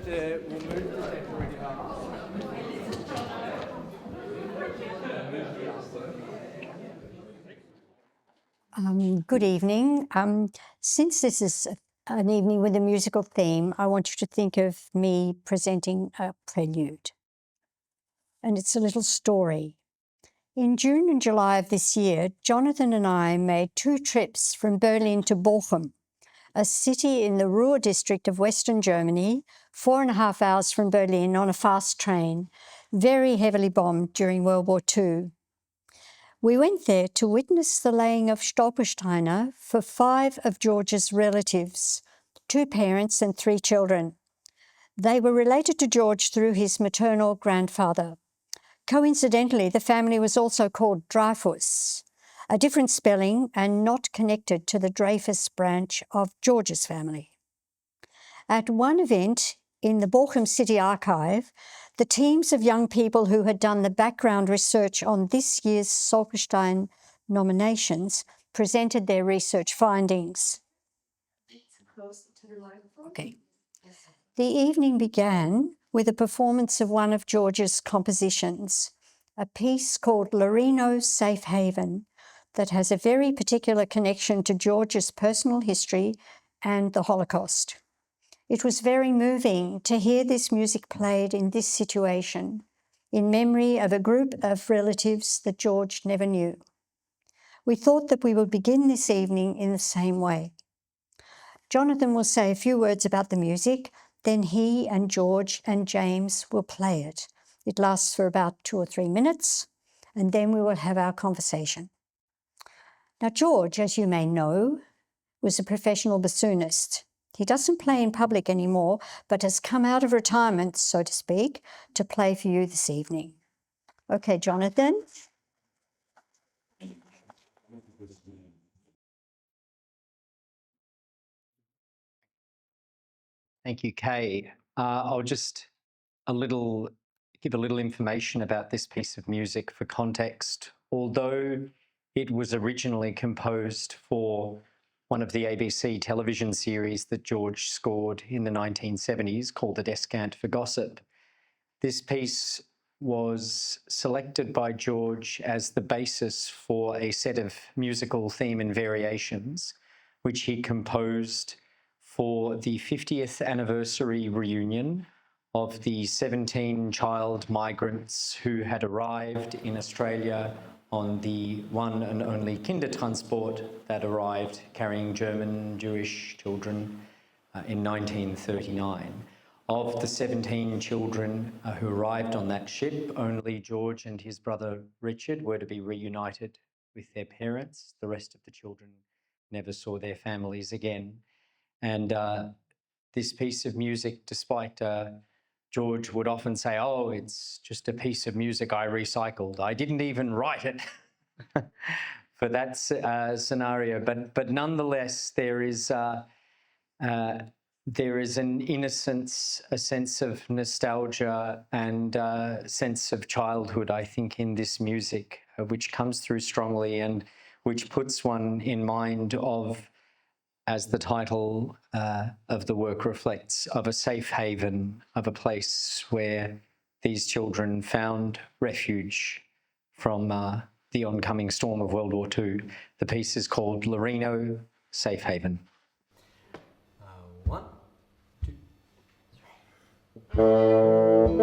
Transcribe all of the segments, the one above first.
we'll move the decorative arms. Good evening. Since this is an evening with a musical theme, I want you to think of me presenting a prelude. And it's a little story. In June and July of this year, Jonathan and I made 2 trips from Berlin to Bochum, a city in the Ruhr district of Western Germany, 4.5 hours from Berlin on a fast train, very heavily bombed during World War II. We went there to witness the laying of Stolpersteine for 5 of George's relatives, 2 parents and 3 children. They were related to George through his maternal grandfather. Coincidentally, the family was also called Dreyfus, a different spelling and not connected to the Dreyfus branch of George's family. At one event in the Bochum City Archive, the teams of young people who had done the background research on this year's Stolpersteine nominations presented their research findings. Okay. The evening began with a performance of one of George's compositions, a piece called Lorino Safe Haven, that has a very particular connection to George's personal history and the Holocaust. It was very moving to hear this music played in this situation, in memory of a group of relatives that George never knew. We thought that we would begin this evening in the same way. Jonathan will say a few words about the music, then he and George and James will play it. It lasts for about 2 or 3 minutes, and then we will have our conversation. Now, George, as you may know, was a professional bassoonist. He doesn't play in public anymore, but has come out of retirement, so to speak, to play for you this evening. Okay, Jonathan. Thank you, Kay. I'll just give a little information about this piece of music for context. Although it was originally composed for one of the ABC television series that George scored in the 1970s called The Descant for Gossip, this piece was selected by George as the basis for a set of musical theme and variations, which he composed for the 50th anniversary reunion of the 17 child migrants who had arrived in Australia on the one and only Kindertransport that arrived carrying German Jewish children in 1939. Of the 17 children who arrived on that ship, only George and his brother Richard were to be reunited with their parents. The rest of the children never saw their families again. And this piece of music, despite George would often say, oh, it's just a piece of music I recycled. I didn't even write it for that scenario. But nonetheless, there is an innocence, a sense of nostalgia and a sense of childhood, I think, in this music, which comes through strongly and which puts one in mind of, as the title of the work reflects, of a safe haven, of a place where these children found refuge from the oncoming storm of World War II. The piece is called Lorino Safe Haven. 1, 2, 3.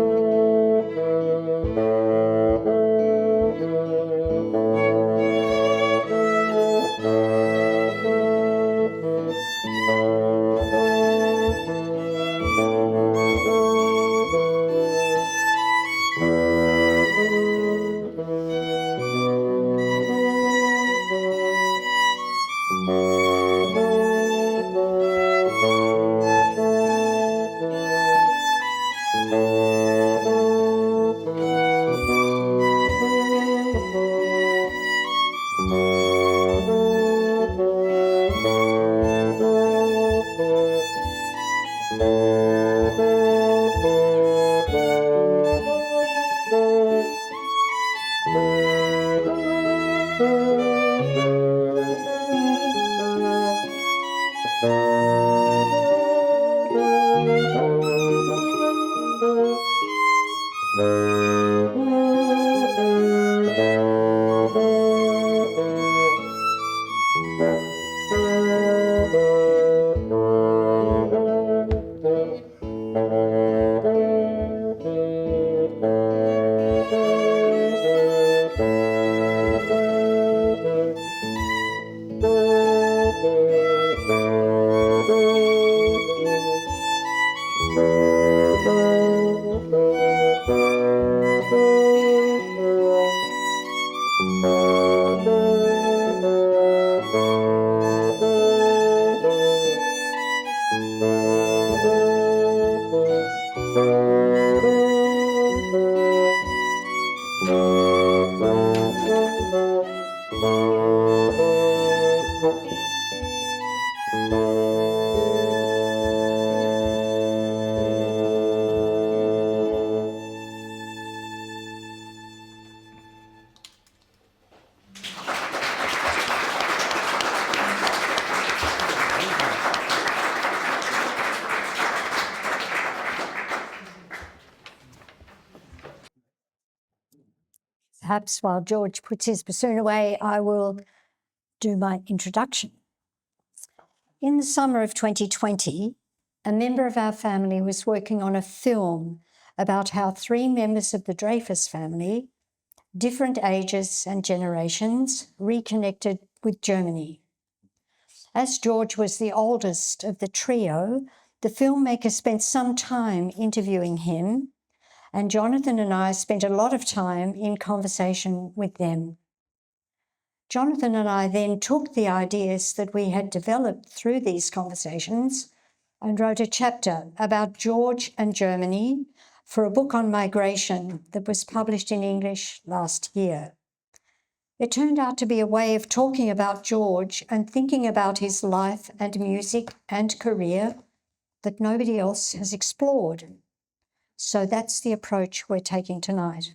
Perhaps while George puts his bassoon away, I will do my introduction. In the summer of 2020, a member of our family was working on a film about how three members of the Dreyfus family, different ages and generations, reconnected with Germany. As George was the oldest of the trio, the filmmaker spent some time interviewing him, and Jonathan and I spent a lot of time in conversation with them. Jonathan and I then took the ideas that we had developed through these conversations and wrote a chapter about George and Germany for a book on migration that was published in English last year. It turned out to be a way of talking about George and thinking about his life and music and career that nobody else has explored. So that's the approach we're taking tonight.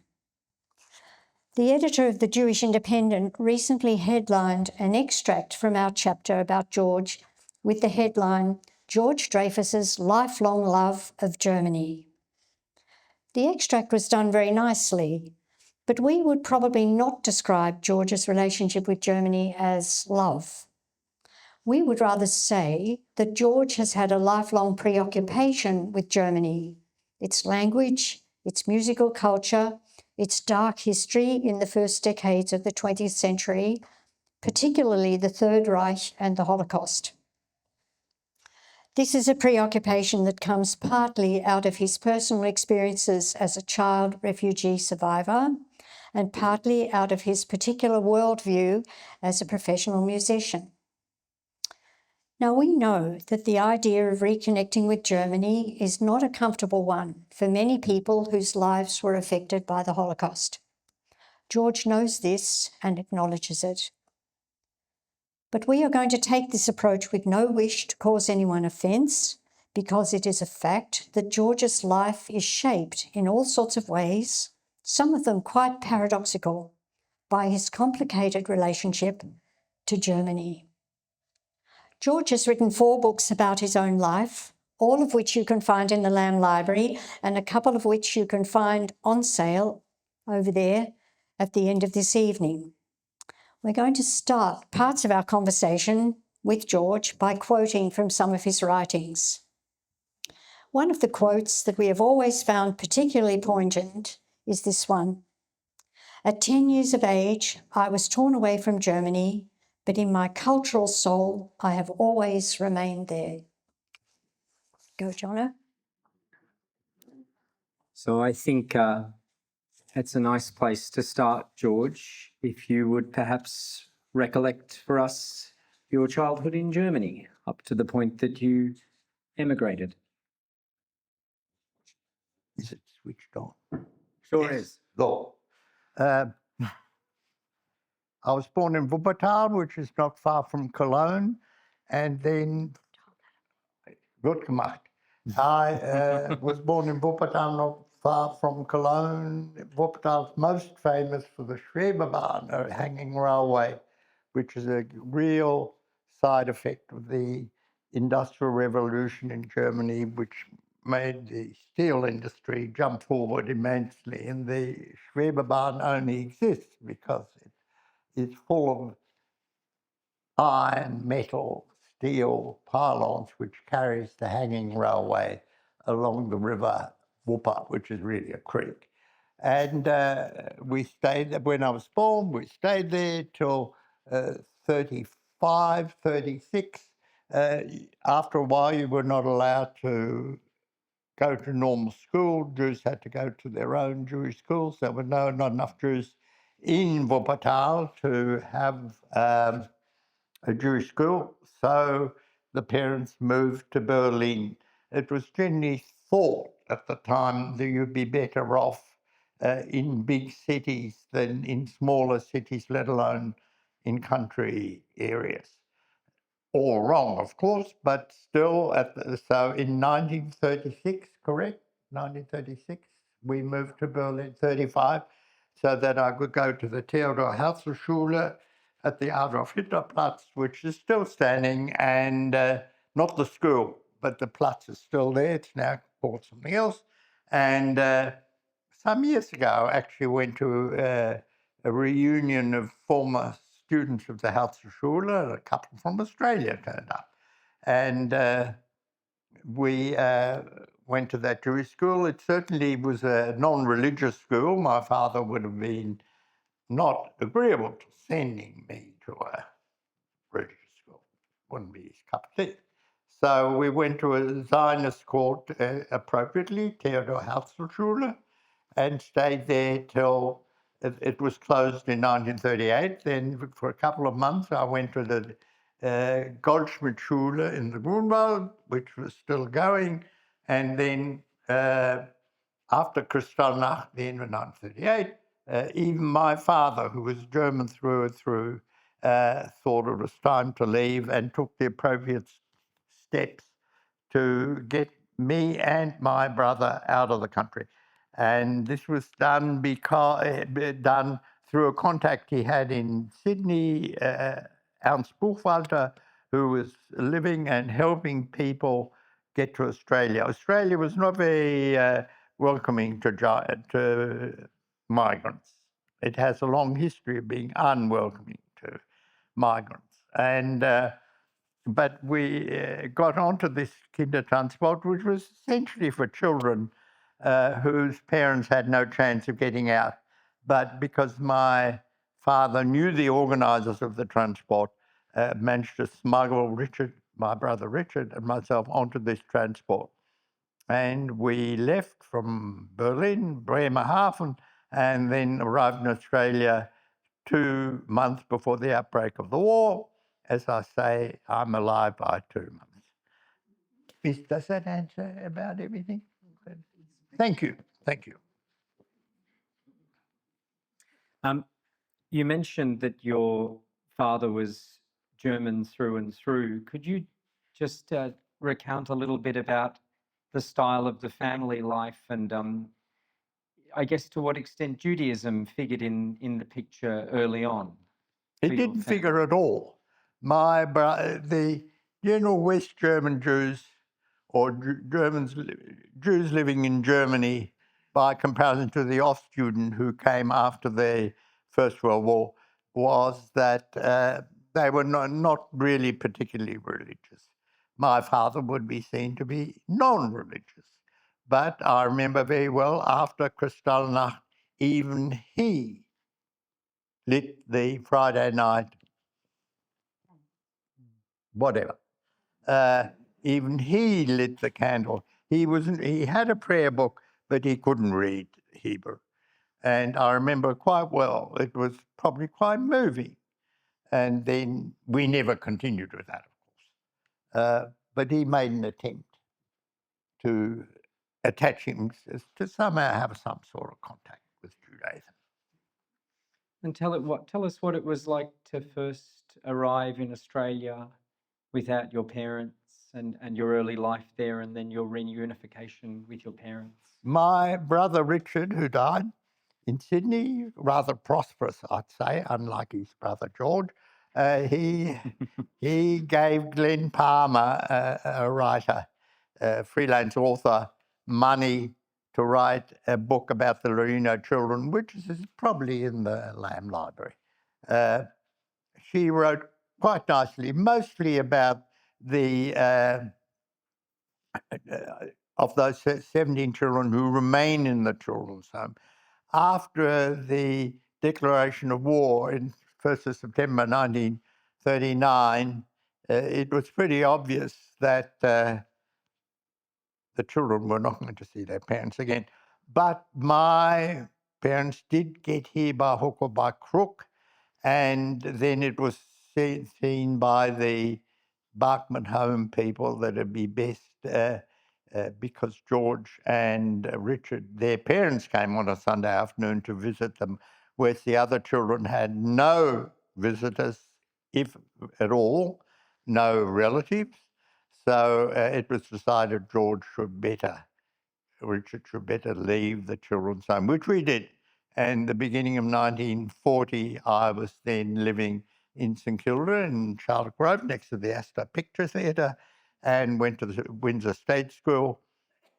The editor of the Jewish Independent recently headlined an extract from our chapter about George with the headline, George Dreyfus's Lifelong Love of Germany. The extract was done very nicely, but we would probably not describe George's relationship with Germany as love. We would rather say that George has had a lifelong preoccupation with Germany, its language, its musical culture, its dark history in the first decades of the 20th century, particularly the Third Reich and the Holocaust. This is a preoccupation that comes partly out of his personal experiences as a child refugee survivor and partly out of his particular worldview as a professional musician. Now, we know that the idea of reconnecting with Germany is not a comfortable one for many people whose lives were affected by the Holocaust. George knows this and acknowledges it. But we are going to take this approach with no wish to cause anyone offence, because it is a fact that George's life is shaped in all sorts of ways, some of them quite paradoxical, by his complicated relationship to Germany. George has written 4 books about his own life, all of which you can find in the Lamb Library, and a couple of which you can find on sale over there at the end of this evening. We're going to start parts of our conversation with George by quoting from some of his writings. One of the quotes that we have always found particularly poignant is this one. At 10 years of age, I was torn away from Germany, but in my cultural soul, I have always remained there. Go, Jono. So I think that's a nice place to start, George. If you would perhaps recollect for us your childhood in Germany up to the point that you emigrated. Is it switched on? Sure Yes. is. Go. I was born in Wuppertal, which is not far from Cologne, and then gut gemacht. I was born in Wuppertal, not far from Cologne. Wuppertal's most famous for the Schwebebahn, a hanging railway, which is a real side effect of the Industrial Revolution in Germany, which made the steel industry jump forward immensely. And the Schwebebahn only exists because it is full of iron, metal, steel pylons, which carries the hanging railway along the river Whooper, which is really a creek. And we stayed there. When I was born, we stayed there till 35, 36. After a while, you were not allowed to go to normal school. Jews had to go to their own Jewish schools. There were not enough Jews in Wuppertal to have a Jewish school. So the parents moved to Berlin. It was generally thought at the time that you'd be better off in big cities than in smaller cities, let alone in country areas. All wrong, of course, but still, so in 1936, correct? 1936, we moved to Berlin, 35, so that I could go to the Theodor Herzl Schule at the Adolf Hitler Platz, which is still standing, and not the school, but the Platz is still there. It's now called something else. And some years ago, I actually went to a reunion of former students of the Herzl, a couple from Australia turned up. And we went to that Jewish school. It certainly was a non-religious school. My father would have been not agreeable to sending me to a religious school. Wouldn't be his cup of tea. So we went to a Zionist called, appropriately, Theodor Herzl, and stayed there till it was closed in 1938. Then for a couple of months, I went to the Goldschmidt-Schule in the Grunwald, which was still going. And then after Kristallnacht, the end of 1938, even my father, who was German through and through, thought it was time to leave and took the appropriate steps to get me and my brother out of the country. And this was done done through a contact he had in Sydney, Ernst Buchwalter, who was living and helping people get to Australia. Australia was not very welcoming to migrants. It has a long history of being unwelcoming to migrants. And but we got onto this Kindertransport, which was essentially for children whose parents had no chance of getting out. But because my father knew the organisers of the transport, managed to smuggle Richard, my brother Richard, and myself onto this transport. And we left from Berlin, Bremerhaven, and then arrived in Australia 2 months before the outbreak of the war. As I say, I'm alive by 2 months. Does that answer about everything? Thank you. Thank you. You mentioned that your father was German through and through. Could you just recount a little bit about the style of the family life and I guess to what extent Judaism figured in the picture early on? It didn't figure at all. The general West German Jews or Jews living in Germany, by comparison to the Ostjuden who came after the First World War, was that they were not really particularly religious. My father would be seen to be non-religious. But I remember very well, after Kristallnacht, even he lit the Friday night, whatever. Even he lit the candle. He had a prayer book, but he couldn't read Hebrew. And I remember quite well, it was probably quite moving. And then we never continued with that, of course. But he made an attempt to attach him to somehow have some sort of contact with Judaism. And tell us what it was like to first arrive in Australia without your parents and your early life there, and then your reunification with your parents. My brother Richard, who died in Sydney, rather prosperous, I'd say, unlike his brother George, he gave Glenn Palmer, a writer, a freelance author, money to write a book about the Lerino children, which is probably in the Lamb Library. She wrote quite nicely, mostly about the of those 17 children who remain in the children's home. After the declaration of war in 1st of September 1939, it was pretty obvious that the children were not going to see their parents again. But my parents did get here by hook or by crook, and then it was seen by the Barkman home people that it'd be best because George and Richard, their parents came on a Sunday afternoon to visit them, whereas the other children had no visitors, if at all, no relatives. So it was decided Richard should better leave the children's home, which we did. And the beginning of 1940, I was then living in St Kilda in Charlotte Grove next to the Astor Picture Theatre, and went to the Windsor State School.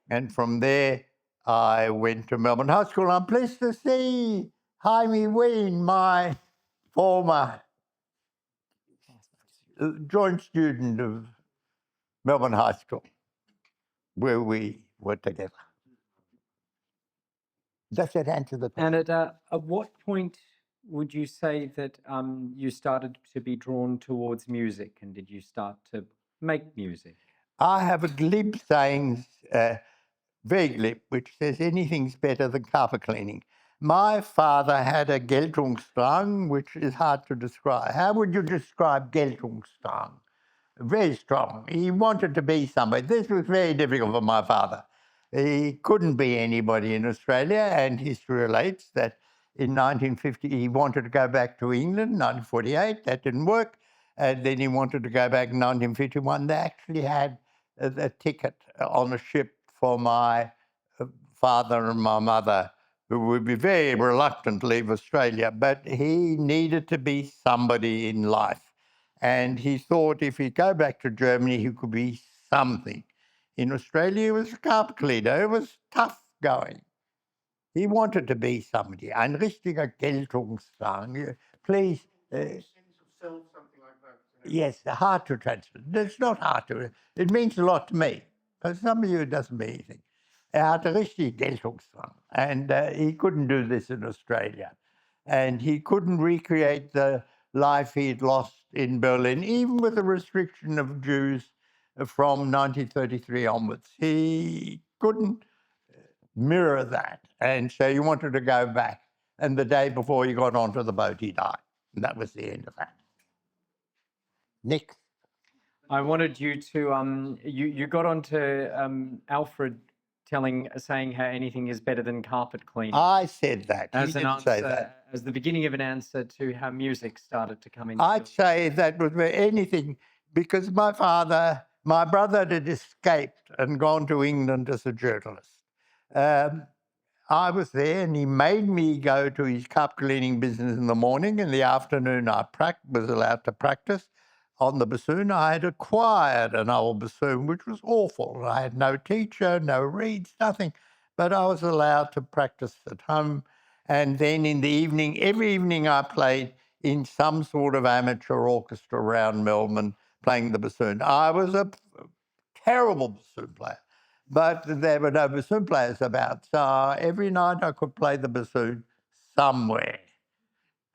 And from there, I went to Melbourne High School. I'm pleased to see Jaime Ween, my former joint student of Melbourne High School, where we were together. Does that answer the question? And at what point would you say that you started to be drawn towards music, and did you start to make music? I have a glib saying, very glib, which says anything's better than carpet cleaning. My father had a Geltungsdrang, which is hard to describe. How would you describe Geltungsdrang? Very strong. He wanted to be somebody. This was very difficult for my father. He couldn't be anybody in Australia, and history relates that in 1950 he wanted to go back to England, 1948, that didn't work, and then he wanted to go back in 1951. They actually had a ticket on a ship for my father and my mother, who would be very reluctant to leave Australia, but he needed to be somebody in life. And he thought if he'd go back to Germany, he could be something. In Australia, he was a carpet cleaner. It was tough going. He wanted to be somebody. Ein richtiger Geltungsdrang. Please. Yes, hard to translate. It's not hard to. It means a lot to me. But some of you, it doesn't mean anything. Had a richtig Geltungsdrang. And he couldn't do this in Australia. And he couldn't recreate the life he'd lost in Berlin, even with the restriction of Jews from 1933 onwards. He couldn't mirror that. And so he wanted to go back. And the day before he got onto the boat, he died. And that was the end of that. Next. I wanted you to, you got onto Alfred saying how anything is better than carpet cleaning. I said that. As He an didn't answer, say that. as the beginning of an answer to how music started to come into. I'd say that was anything, because my brother had escaped and gone to England as a journalist. I was there, and he made me go to his carpet cleaning business in the morning. In the afternoon, I was allowed to practice on the bassoon. I had acquired an old bassoon, which was awful. I had no teacher, no reeds, nothing, but I was allowed to practice at home. And then in the evening, every evening I played in some sort of amateur orchestra around Melbourne playing the bassoon. I was a terrible bassoon player, but there were no bassoon players about. So every night I could play the bassoon somewhere.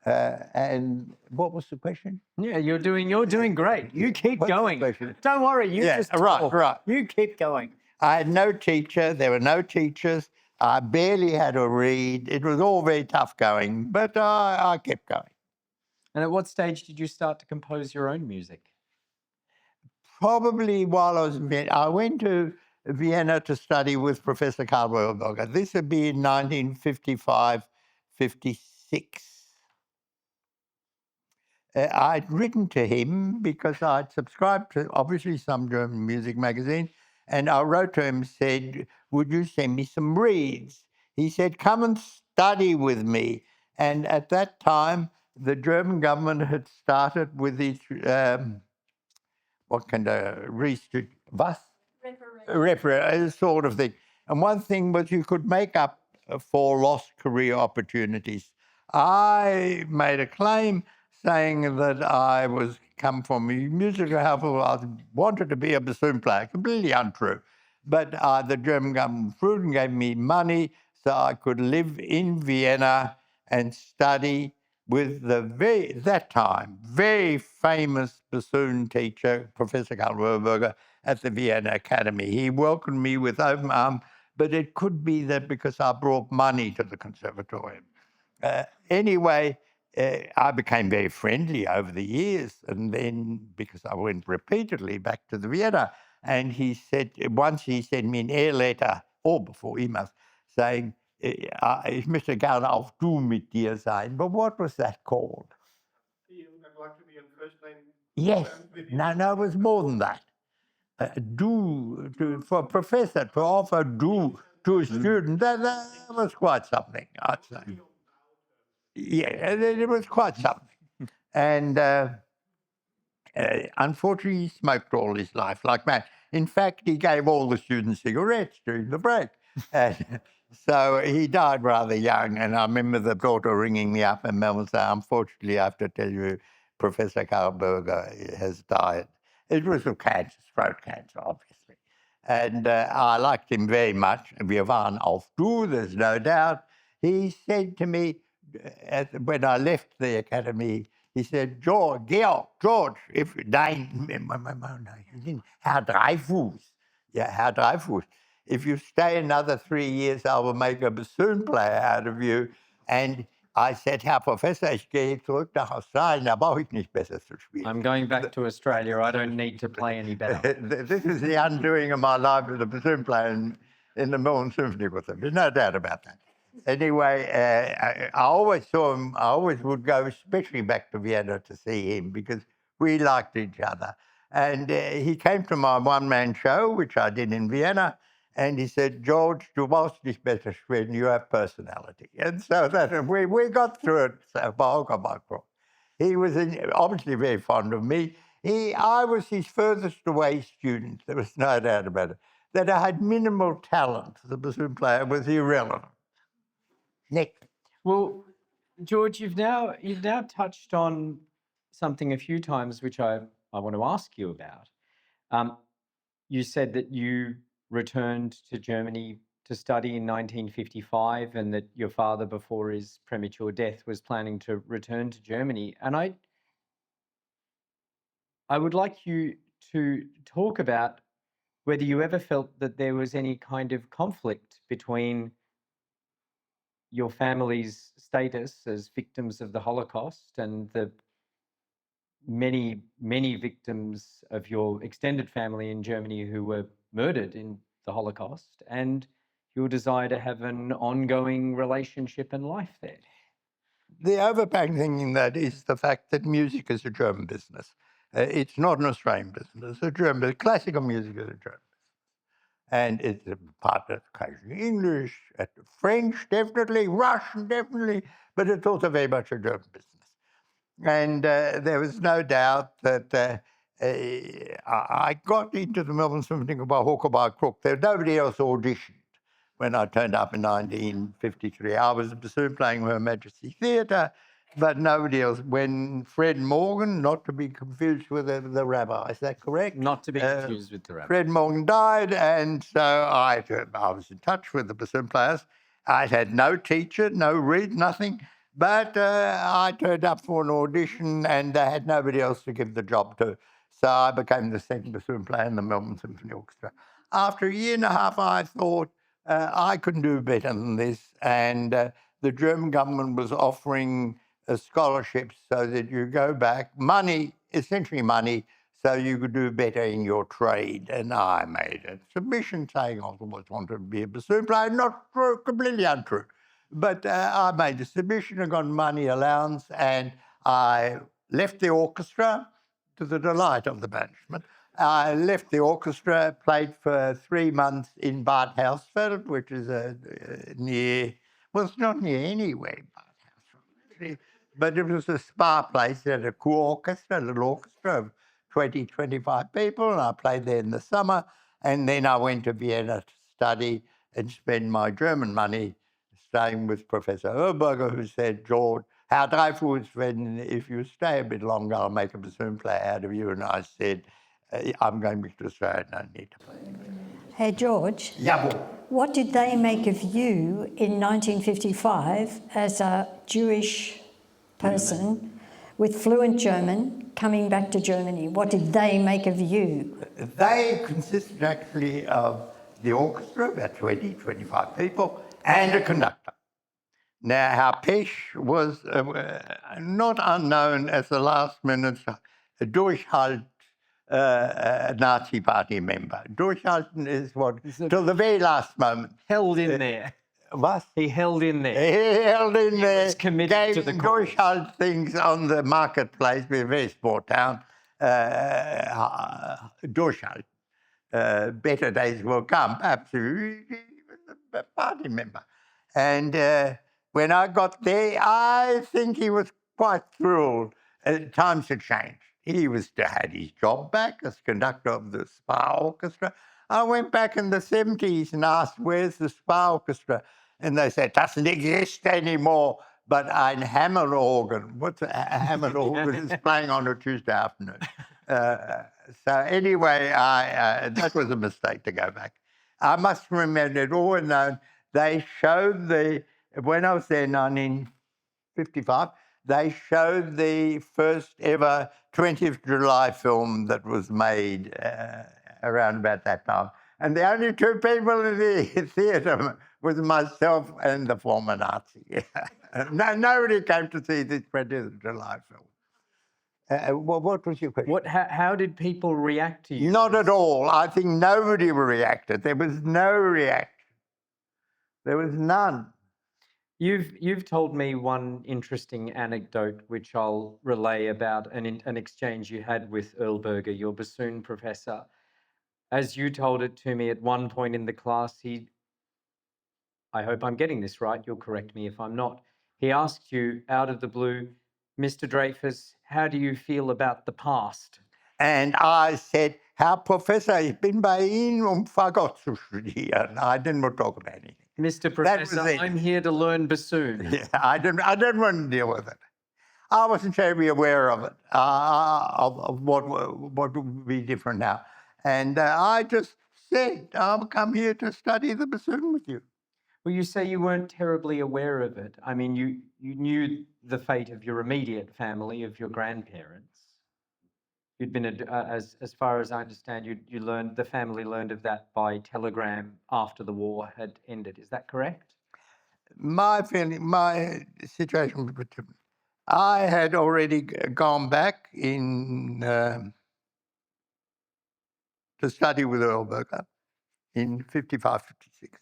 And what was the question? Yeah, you're doing great. You keep What's the going. question? Don't worry. You just talk. Right. You keep going. I had no teacher. There were no teachers. I barely had a reed. It was all very tough going, but I kept going. And at what stage did you start to compose your own music? Probably while I was in Vienna. I went to Vienna to study with Professor Karl Wöhlberger. This would be in 1955, 56. I'd written to him because I'd subscribed to, obviously, some German music magazine, and I wrote to him, said, would you send me some reeds? He said, come and study with me. And at that time, the German government had started with these, sort of thing. And one thing was you could make up for lost career opportunities. I made a claim saying that I was come from a musical household. I wanted to be a bassoon player, completely untrue. But the German government approved and gave me money so I could live in Vienna and study with the that time very famous bassoon teacher, Professor Karl Werberger, at the Vienna Academy. He welcomed me with open arms, but it could be that because I brought money to the conservatorium. Anyway, I became very friendly over the years, and then because I went repeatedly back to the Vienna, and he said once he sent me an air letter, or before emails, saying, "Ich möchte gerne auf du mit dir sein." But what was that called? I'd like to be in first name. Yes, no, it was more than that. For a professor to offer do to a student, that was quite something, I'd say. Yeah, it was quite something. And unfortunately, he smoked all his life like mad. In fact, he gave all the students cigarettes during the break. And so he died rather young. And I remember the daughter ringing me up in Melbourne saying, "Unfortunately, I have to tell you, Professor Karlberger has died." It was of cancer, throat cancer, obviously. And I liked him very much. Wir waren auf du, there's no doubt. He said to me, when I left the academy, he said, George, if Herr Dreyfus, yeah, Herr Dreyfus, if you stay another 3 years, I will make a bassoon player out of you. And I said, Herr Professor, ich gehe zurück nach Australien, da brauche ich nicht besser zu spielen. I'm going back to Australia. I don't need to play any better. This is the undoing of my life as a bassoon player in the Melbourne Symphony with him. There's no doubt about that. Anyway, I always saw him. I always would go, especially back to Vienna, to see him because we liked each other. And he came to my one-man show, which I did in Vienna, and he said, "George, du brauchst nicht besser spielen, you have personality." And so that we got through it. So, he was obviously very fond of me. I was his furthest away student. There was no doubt about it. That I had minimal talent as a bassoon player was irrelevant. Next. Well, George, you've now touched on something a few times, which I want to ask you about. You said that you returned to Germany to study in 1955, and that your father, before his premature death, was planning to return to Germany. And I would like you to talk about whether you ever felt that there was any kind of conflict between your family's status as victims of the Holocaust and the many, many victims of your extended family in Germany who were murdered in the Holocaust, and your desire to have an ongoing relationship and life there. The overpaying thing in that is the fact that music is a German business. It's not an Australian business. It's a German. Classical music is a German. And it's a part of occasionally English, French, definitely, Russian, definitely, but it's also very much a German business. And there was no doubt that I got into the Melbourne Symphony by hook or by crook. There was nobody else auditioned when I turned up in 1953. I was a bassoon playing with Her Majesty's Theatre, but nobody else. When Fred Morgan, not to be confused with the rabbi, is that correct? Not to be confused with the rabbi. Fred Morgan died, and so I was in touch with the bassoon players. I had no teacher, no read, nothing. But I turned up for an audition, and they had nobody else to give the job to. So I became the second bassoon player in the Melbourne Symphony Orchestra. After a year and a half, I thought I couldn't do better than this. And the German government was offering scholarships so that you go back, money, essentially money, so you could do better in your trade. And I made a submission saying I always wanted to be a bassoon player. Not true, completely untrue. But I made a submission, I got money allowance, and I left the orchestra to the delight of the management. I left the orchestra, played for 3 months in Bad Hersfeld, which is near, well, it's not near anywhere, Bad Hersfeld, but it was a spa place that had a cool orchestra, a little orchestra of 20, 25 people, and I played there in the summer. And then I went to Vienna to study and spend my German money staying with Professor Herberger, who said, "George, Herr Dreyfus, if you stay a bit longer, I'll make a bassoon player out of you." And I said, "I'm going back to Australia, I don't need to play anymore." Hey, George, Jawohl. what did they make of you in 1955 as a Jewish person with fluent German coming back to Germany? What did they make of you? They consisted actually of the orchestra, about 20, 25 people, and a conductor. Now, Pesch was not unknown as the last-minute Durchhalt Nazi Party member. Durchhalten is what, till the very last moment. Held in there. What? He held in there. He held in there, was committed to gave the cause. Durchhalt things on the marketplace, we're a very small town, Durchhalt. Better days will come, absolutely, he was a party member. And when I got there, I think he was quite thrilled. Times had changed. He had his job back as conductor of the Spa Orchestra. I went back in the 70s and asked, where's the Spa Orchestra? And they said, doesn't exist anymore, but ein hammer organ. What's a hammer organ? Is playing on a Tuesday afternoon. So anyway, that was a mistake to go back. I must remember it all known. They showed when I was there in 1955, they showed the first ever 20th July film that was made around about that time. And the only two people in the theatre was myself and the former Nazi. Nobody came to see this 20th July film. What was your question? How did people react to you? Not at all. I think nobody reacted. There was no reaction. There was none. You've told me one interesting anecdote, which I'll relay about an exchange you had with Erlberger, your bassoon professor. As you told it to me at one point in the class, I hope I'm getting this right, you'll correct me if I'm not. He asked you out of the blue, Mr. Dreyfus, how do you feel about the past? And I said, Herr Professor, ich bin bei Ihnen, Fagott zu studieren. I didn't want to talk about anything. Mr. Professor, I'm here to learn bassoon. Yeah, I didn't want to deal with it. I wasn't terribly aware of it, of what would be different now. And I just said, I'll come here to study the bassoon with you. Well, you say you weren't terribly aware of it. I mean, you knew the fate of your immediate family, of your grandparents. You'd been, as far as I understand, you learned, the family learned of that by telegram after the war had ended. Is that correct? My situation was different. I had already gone back to study with Erlberger in 55, 56.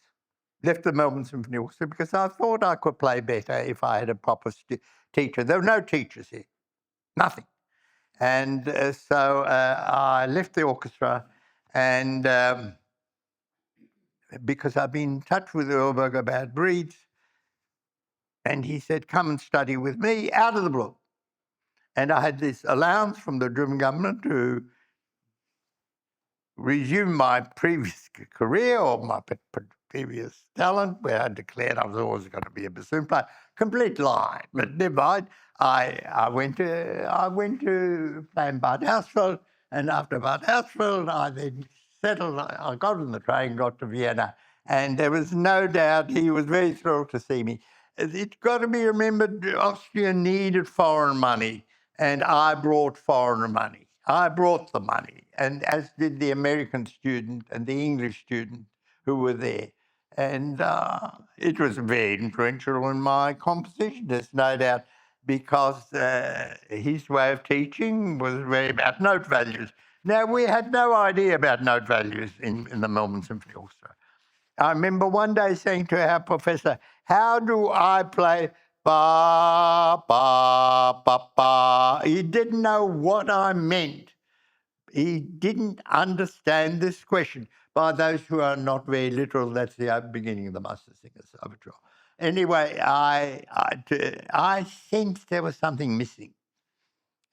Left the Melbourne Symphony Orchestra because I thought I could play better if I had a proper teacher. There were no teachers here, nothing. And so I left the orchestra, and because I've been in touch with Erlberger about breeds, and he said, come and study with me, out of the blue. And I had this allowance from the German government to resume my previous career or my previous talent, where I declared I was always going to be a bassoon player. Complete lie, but never mind. I went to play in Bad Hersfeld, and after Bad Hersfeld, I then settled. I got on the train, got to Vienna, and there was no doubt he was very thrilled to see me. It's got to be remembered, Austria needed foreign money, and I brought foreign money. I brought the money, and as did the American student and the English student who were there. And it was very influential in my composition, there's no doubt, because his way of teaching was very about note values. Now, we had no idea about note values in the Melbourne Symphony Orchestra. I remember one day saying to our professor, how do I play ba, ba, ba, ba? He didn't know what I meant. He didn't understand this question. By those who are not very literal, that's the beginning of the Master Singer's Overture. Anyway, I sensed there was something missing.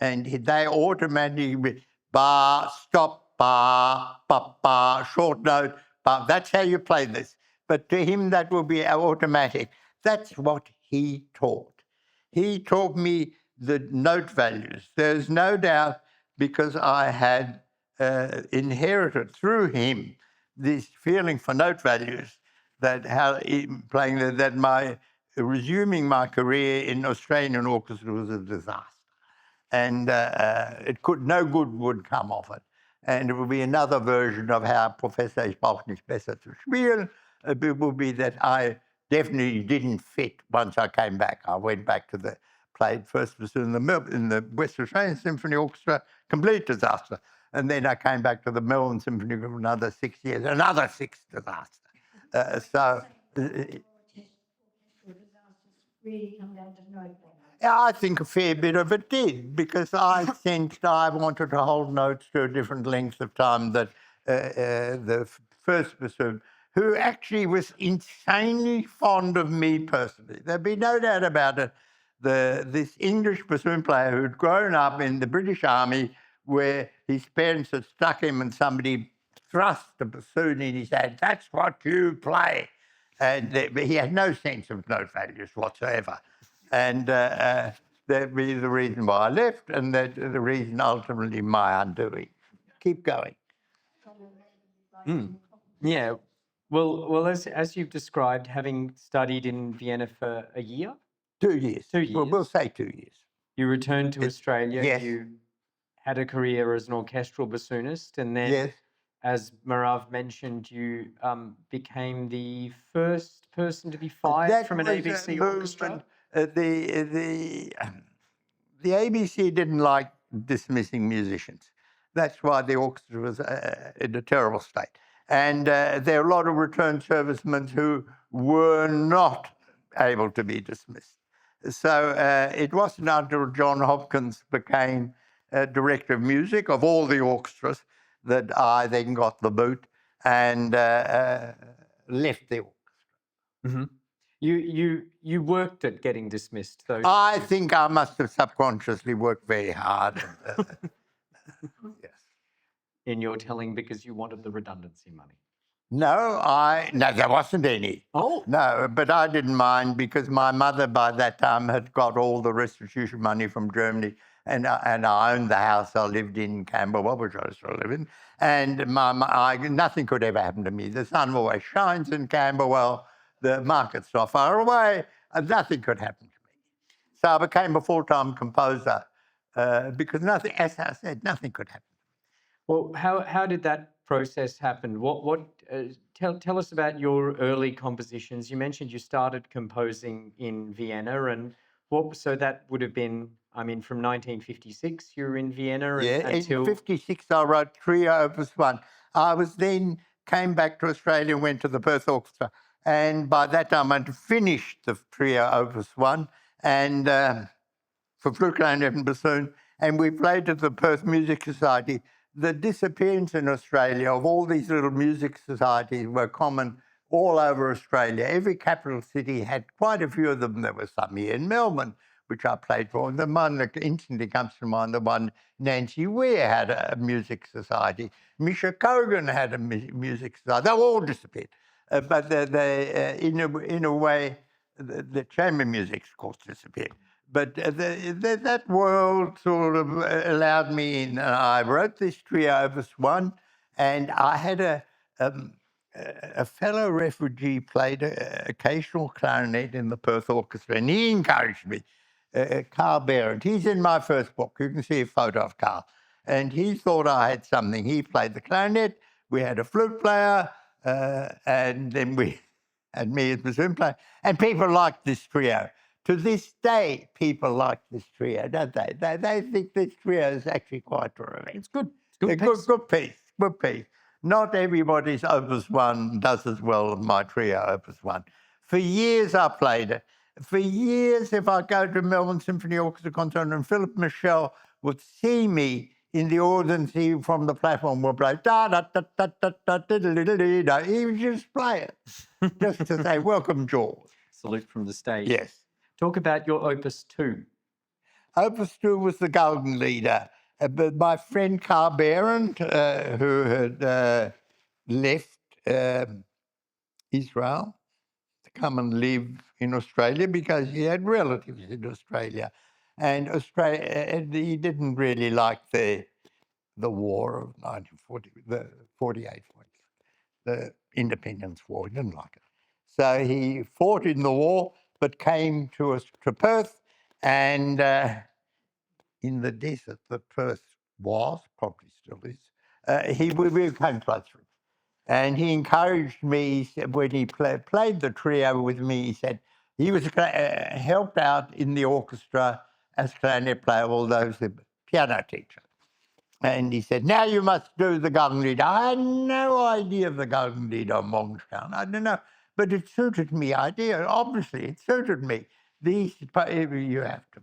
And they automatically, ba, stop, ba, ba, ba, short note, ba. That's how you play this. But to him, that will be automatic. That's what he taught. He taught me the note values. There's no doubt, because I had inherited through him this feeling for note values that resuming my career in Australian orchestra was a disaster. And no good would come of it. And it will be another version of how Professor ich brauche nicht besser zu spielen. It will be that I definitely didn't fit once I came back. I went back to played first bassoon in the West Australian Symphony Orchestra, complete disaster. And then I came back to the Melbourne Symphony for another 6 years, another 6 disaster. I think a fair bit of it did, because I sensed I wanted to hold notes to a different length of time that the first bassoon, who actually was insanely fond of me personally. There'd be no doubt about it. This English bassoon player who'd grown up in the British Army, where his parents had stuck him and somebody thrust a bassoon in his hand. That's what you play. And he had no sense of note values whatsoever. And that'd be the reason why I left, and that the reason ultimately my undoing. Keep going. Yeah. Well, as you've described, having studied in Vienna for a year? 2 years. 2 years. Well, we'll say 2 years. You returned to Australia. Yes. You had a career as an orchestral bassoonist, and then, Yes. as Marav mentioned, you became the first person to be fired from an ABC orchestra. The ABC didn't like dismissing musicians. That's why the orchestra was in a terrible state. And there are a lot of returned servicemen who were not able to be dismissed. So it wasn't until John Hopkins became director of music of all the orchestras that I then got the boot and left the orchestra. Mm-hmm. You worked at getting dismissed, though. I think I must have subconsciously worked very hard. Yes. In your telling, because you wanted the redundancy money. No, there wasn't any. Oh. No, but I didn't mind, because my mother by that time had got all the restitution money from Germany, and I owned the house I lived in Camberwell, which I still live in, and nothing could ever happen to me. The sun always shines in Camberwell. The market's not far away, and nothing could happen to me. So I became a full-time composer because nothing, as I said, nothing could happen. Well, how did that process happen? Tell us about your early compositions. You mentioned you started composing in Vienna, and so that would have been, from 1956 you were in Vienna until... In 56 I wrote Trio Opus 1. I came back to Australia and went to the Perth Orchestra, and by that time I'd finished the Trio Opus 1 and for flute, clarinet and bassoon, and we played at the Perth Music Society. The disappearance in Australia of all these little music societies were common all over Australia. Every capital city had quite a few of them. There was some here in Melbourne, which I played for. The one that instantly comes to mind, the one Nancy Weir had a music society. Misha Kogan had a music society. They all disappeared. But in a way, the chamber music, of course, disappeared. But that world sort of allowed me in. I wrote this Trio Opus 1, and I had a fellow refugee played occasional clarinet in the Perth Orchestra, and he encouraged me, Carl Berendt. He's in my first book. You can see a photo of Carl. And he thought I had something. He played the clarinet, we had a flute player, and then we had me as bassoon player, and people liked this trio. To this day, people like this trio, don't they? They think this trio is actually quite terrific. It's good. Good piece. Not everybody's Opus 1 does as well as my Trio Opus 1. For years I played it. For years, if I go to Melbourne Symphony Orchestra concert, and Philip Michel would see me in the audience, he from the platform would play da da da da da da da da da da. He would just play it, just to say, "Welcome, George." Salute from the stage. Yes. Talk about your Opus 2. Opus 2 was the Golden Leader. But my friend Carl Berendt, who had left Israel to come and live in Australia because he had relatives in Australia, and he didn't really like the war of 1940, the 48. the Independence War. He didn't like it. So he fought in the war, but came to us to Perth, and in the desert that Perth was, probably still is, we came close to him. And he encouraged me, he said, when he played the trio with me, he said he was helped out in the orchestra as clarinet player, although he was a piano teacher. And he said, now you must do the Golden Leader. I had no idea of the Golden Leader on Morgantown. I don't know. But it suited me, obviously, it suited me. These, you have to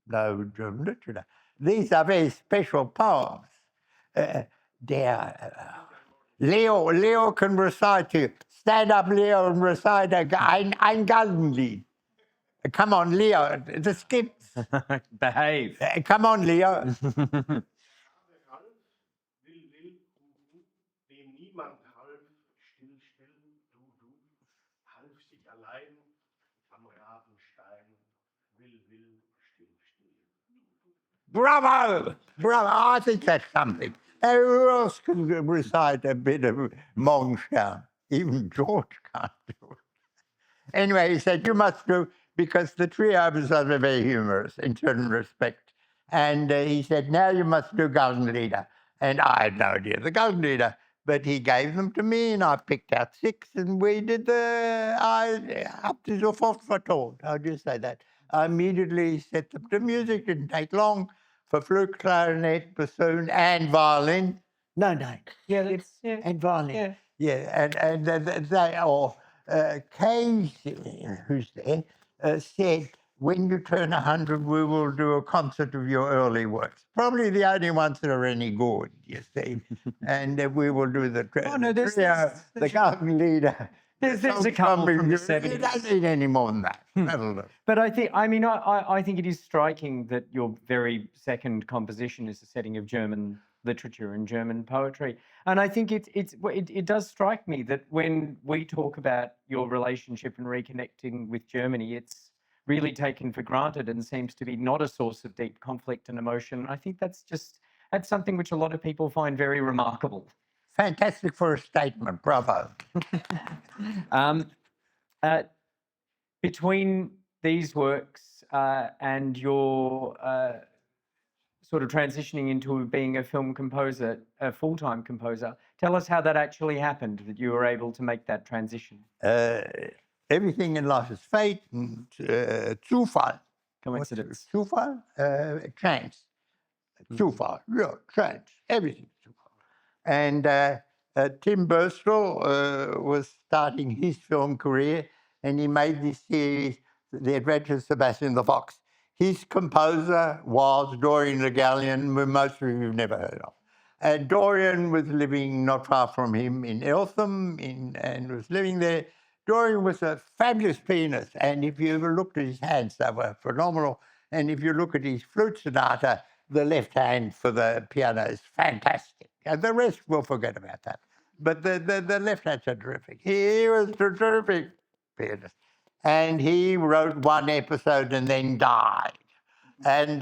know German literature. These are very special poems. Leo can recite to you. Stand up, Leo, and recite ein Galgenlied. Come on, Leo, das gibt's. Behave. Come on, Leo. Dem niemand half, still, du, half sich allein, am Rabenstein, will, still. Bravo! Bravo! I think that's something. Who else can recite a bit of Morgenstern? Even George can't do it. Anyway, he said, you must do, because the trio was very humorous in certain respect. And he said, now you must do Golden Leader. And I had no idea the Golden Leader, but he gave them to me, and I picked out 6, and we did up to the fourth for how do you say that? I immediately set them to music, didn't take long, for flute, clarinet, bassoon, and violin. No. Yeah, that's, yeah. And violin. Yeah. Yeah, and they all, Kay, who's there, said, when you turn 100, we will do a concert of your early works. Probably the only ones that are any good, you see. And we will do the the Golden Leader. There's a couple from the 70s. You don't need any more than that. That'll do. But I think it is striking that your very second composition is a setting of German literature and German poetry. And I think it does strike me that when we talk about your relationship and reconnecting with Germany, it's really taken for granted and seems to be not a source of deep conflict and emotion. I think that's something which a lot of people find very remarkable. Fantastic for a statement. Bravo. Between these works and your sort of transitioning into being a film composer, a full-time composer, tell us how that actually happened, that you were able to make that transition. Everything in life is fate and Zufall. Coincidence. Zufall? Chance. Zufall. Yeah, chance. Everything. And Tim Burstall was starting his film career, and he made this series, The Adventures of Sebastian the Fox. His composer was Dorian Le Gallienne, who most of you have never heard of. And Dorian was living not far from him in Eltham, and was living there. Dorian was a fabulous pianist, and if you ever looked at his hands, they were phenomenal. And if you look at his flute sonata, the left hand for the piano is fantastic. And the rest, we'll forget about that. But the left hands are terrific. He was a terrific pianist. And he wrote one episode and then died. And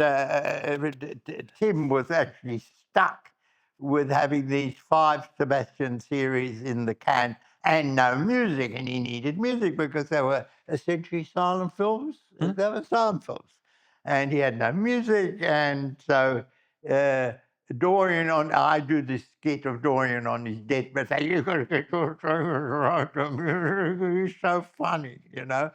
Tim was actually stuck with having these 5 Sebastian series in the can and no music. And he needed music because they were essentially silent films. They were silent films. And he had no music. And so I do this skit of Dorian on his deathbed saying, you've got to get your right. He's so funny, you know.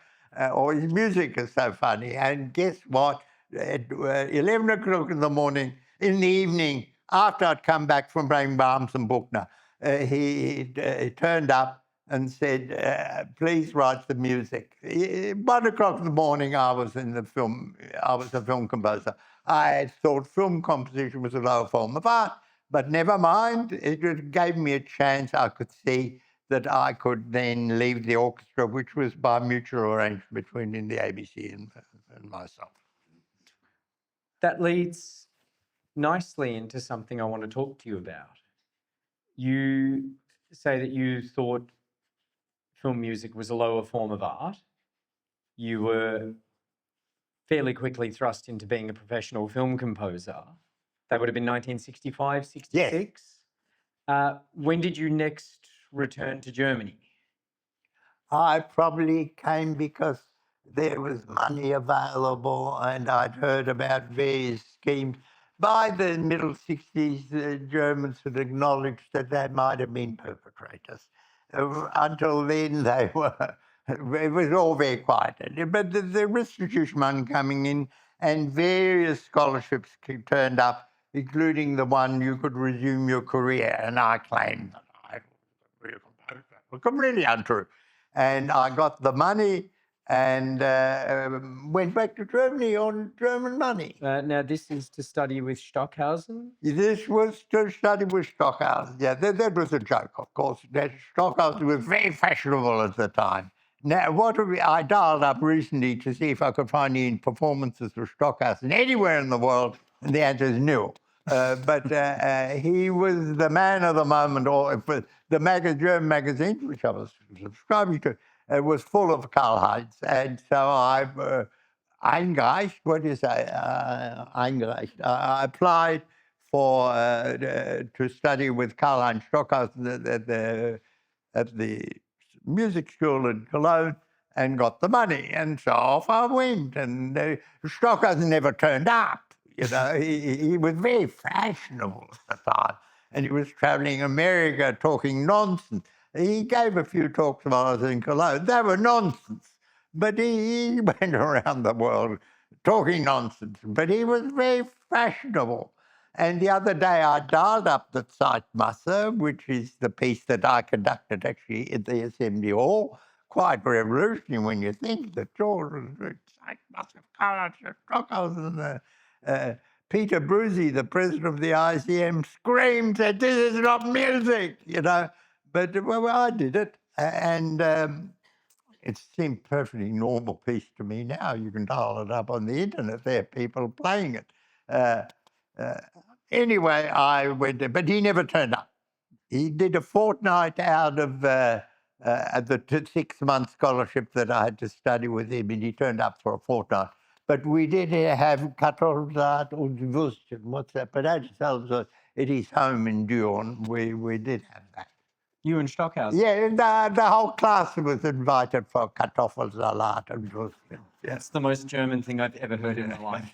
Or his music is so funny. And guess what? At 11 o'clock in the evening, after I'd come back from playing Brahms and Buchner, he turned up and said, please write the music. 1 o'clock in the morning, I was a film composer. I thought film composition was a lower form of art, but never mind. It gave me a chance. I could see that I could then leave the orchestra, which was by mutual arrangement between the ABC and myself. That leads nicely into something I want to talk to you about. You say that you thought film music was a lower form of art. You were fairly quickly thrust into being a professional film composer. That would have been 1965, 66? Yes. When did you next return to Germany? I probably came because there was money available and I'd heard about various schemes. By the middle 60s, the Germans had acknowledged that they might have been perpetrators. Until then, they were, it was all very quiet. But the restitution money coming in and various scholarships turned up, including the one you could resume your career. And I claimed that I was a real composer. Completely untrue. And I got the money and went back to Germany on German money. Now, this is to study with Stockhausen? This was to study with Stockhausen. Yeah, that was a joke, of course. That Stockhausen was very fashionable at the time. Now, I dialed up recently to see if I could find any performances of Stockhausen anywhere in the world, and the answer is no. But he was the man of the moment. Or if the German magazine, which I was subscribing to, was full of Karl-Heinz, and so I eingereicht. What do you say? Eingereicht. I applied for to study with Karl-Heinz Stockhausen at the music school in Cologne and got the money. And so off I went. And Stockhausen never turned up. You know, he was very fashionable at the time. And he was traveling America talking nonsense. He gave a few talks while I was in Cologne. They were nonsense. But he went around the world talking nonsense. But he was very fashionable. And the other day I dialed up the Zeitmasse, which is the piece that I conducted actually at the Assembly Hall. Quite revolutionary when you think that George was Zeitmasse of Karl-Heinz Stockhausen. Peter Bruzy, the president of the ICM, screamed, said, "This is not music," you know. But well, I did it. And it seemed perfectly normal piece to me now. You can dial it up on the internet. There are people playing it. Uh, anyway, I went there, but he never turned up. He did a fortnight out of the 6-month scholarship that I had to study with him, and he turned up for a fortnight. But we did have Katorzat und Würstchen, what's that? But at his home in Düren, we did have that. You and Stockhausen? Yeah, the whole class was invited for Kartoffelsalat and Würstchen. Yeah. That's the most German thing I've ever heard in my life.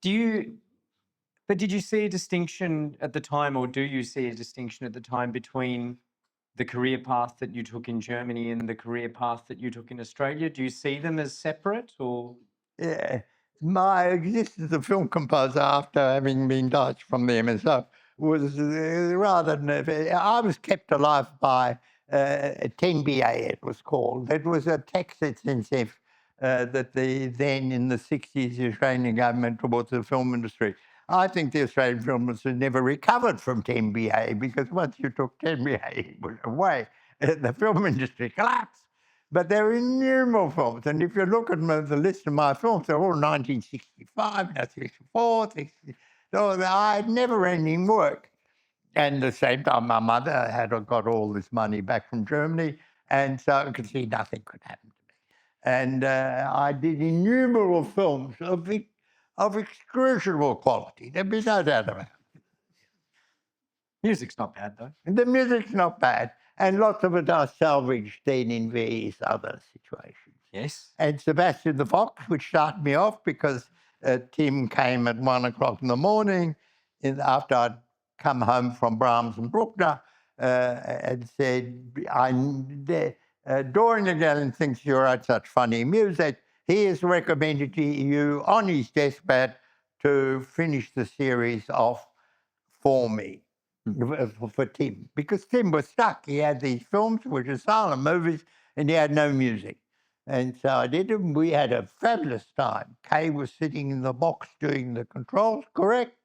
Did you see a distinction at the time, or do you see a distinction at the time between the career path that you took in Germany and the career path that you took in Australia? Do you see them as separate, or? Yeah. My existence as a film composer after having been discharged from the MSO was rather nervous. I was kept alive by 10BA, it was called. It was a tax incentive that then in the 60s, the Australian government towards the film industry. I think the Australian film industry never recovered from 10BA because once you took 10BA away, the film industry collapsed. But there are innumerable films, and if you look at the list of my films, they're all 1965, 64, 60. So I had never-ending work. And at the same time, my mother had got all this money back from Germany, and so I could see nothing could happen to me. And I did innumerable films of excruciable quality. There'd be no doubt about it. Music's not bad, though. The music's not bad. And lots of it are salvaged then in various other situations. Yes. And Sebastian the Fox, which started me off because Tim came at 1 o'clock in the morning after I'd come home from Brahms and Bruckner and said, Dorian Galen thinks you write such funny music. He has recommended to you on his deathbed to finish the series off for me. For Tim, because Tim was stuck. He had these films, which are silent movies, and he had no music. And so I did them. We had a fabulous time. Kay was sitting in the box doing the controls, correct?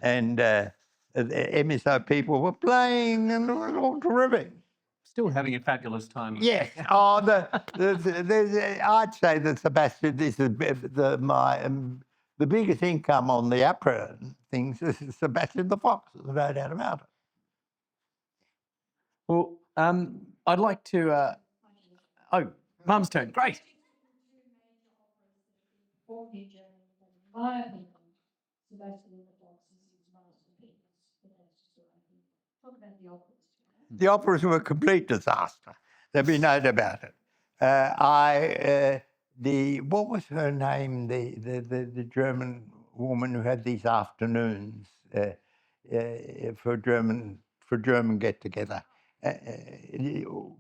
And the MSO people were playing, and it was all terrific. Still having a fabulous time. Yes. Oh, I'd say that Sebastian, this is the biggest income on the opera things is Sebastian the Fox. There's no doubt about it. Well, I'd like to. Mum's turn. Great. My opinion, Sebastian the Fox is his masterpiece. The operas were a complete disaster. There'd be no doubt about it. What was her name? The German woman who had these afternoons for German get together.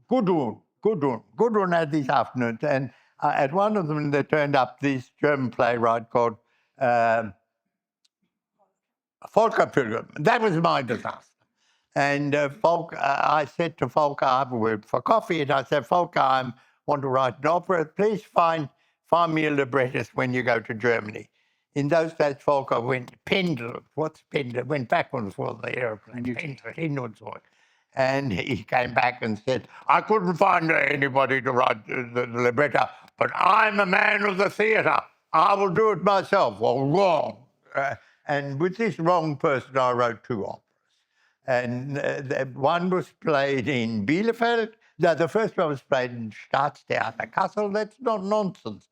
Gudrun had these afternoons, and at one of them there turned up this German playwright called Volker Pilgrim. That was my disaster. And I said to Volker, we went for coffee, and I said, Volker, I want to write an opera. Please find me a librettist when you go to Germany. In those days, Volker went pendulum. What's pendulum? Went backwards for the airplane. Pendulum. And he came back and said, I couldn't find anybody to write the libretto, but I'm a man of the theatre. I will do it myself. Well, wrong. And with this wrong person, I wrote 2 operas. And one was played in Bielefeld. No, the first one was played in Staatstheater Kassel. That's not nonsense.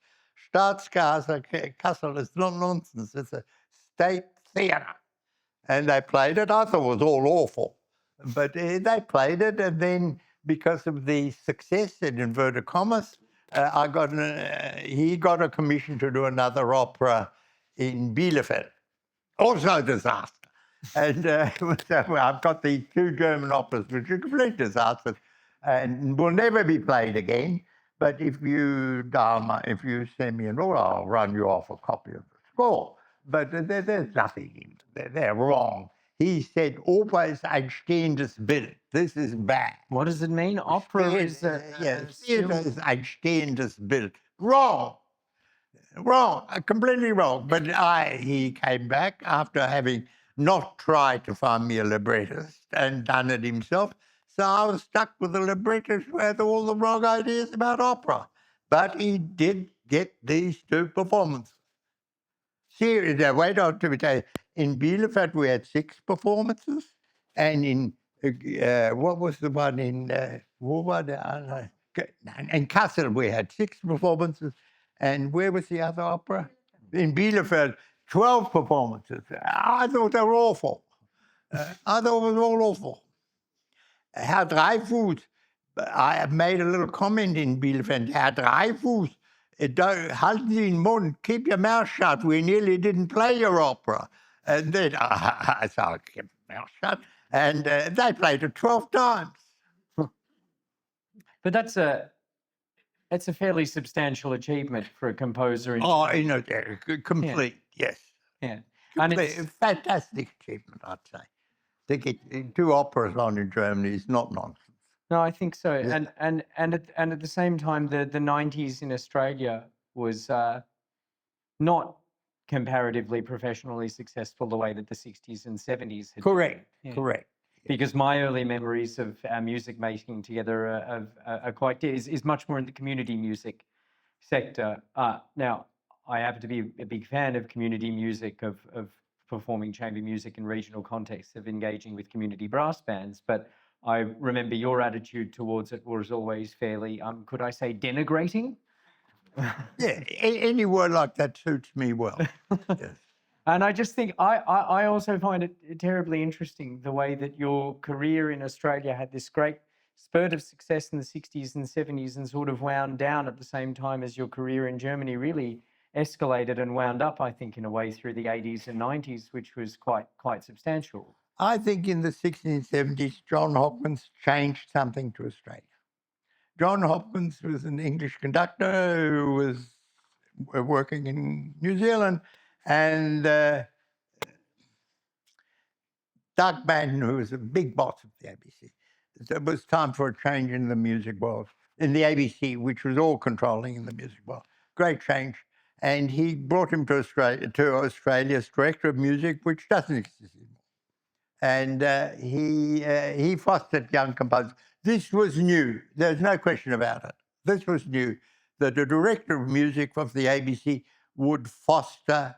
Staatstheater Kassel is not nonsense. It's a state theatre. And they played it. I thought it was all awful. But they played it, and then because of the success, in inverted commas, he got a commission to do another opera in Bielefeld. Also a disaster. And so I've got these 2 German operas, which are complete disasters, and will never be played again. But if you send me an order, I'll run you off a copy of the score. But there's nothing in it. They're wrong. He said always ein stehendes Bild. This is bad. What does it mean? Opera is theatre is ein stehendes Bild. Wrong. Completely wrong. But he came back after having not tried to find me a librettist and done it himself. So I was stuck with a librettist who had all the wrong ideas about opera. But he did get these 2 performances. Seriously, wait on to tell you. In Bielefeld, we had 6 performances. And in, what was the one in, in Kassel, we had 6 performances. And where was the other opera? In Bielefeld, 12 performances. I thought they were awful. I thought it was all awful. Herr Dreyfus, I made a little comment in Bielefeld. Herr Dreyfus, halten Sie den Mund, keep your mouth shut. We nearly didn't play your opera. And then I said, I kept my mouth shut. And they played it 12 times. But that's a fairly substantial achievement for a composer. Complete, yes. Yeah. Complete, and fantastic achievement, I'd say. To get 2 operas on in Germany is not nonsense. No, I think so. Yeah. And at the same time, the 90s in Australia was not comparatively professionally successful the way that the 60s and 70s had Correct, been. Yeah. correct. Because my early memories of our music making together are quite is much more in the community music sector. Now, I happen to be a big fan of community music, of performing chamber music in regional contexts, of engaging with community brass bands. But I remember your attitude towards it was always fairly, could I say, denigrating? Yeah, any word like that suits me well. Yes. And I just think I also find it terribly interesting the way that your career in Australia had this great spurt of success in the 60s and 70s and sort of wound down at the same time as your career in Germany really escalated and wound up, I think, in a way through the 80s and 90s, which was quite substantial. I think in the 60s and 70s, John Hopkins changed something to Australia. John Hopkins was an English conductor who was working in New Zealand, and Doug Banton, who was a big boss of the ABC. It was time for a change in the music world, in the ABC, which was all controlling in the music world. Great change. And he brought him to Australia as director of music, which doesn't exist anymore. And he fostered young composers. This was new. There's no question about it. This was new, that the director of music of the ABC would foster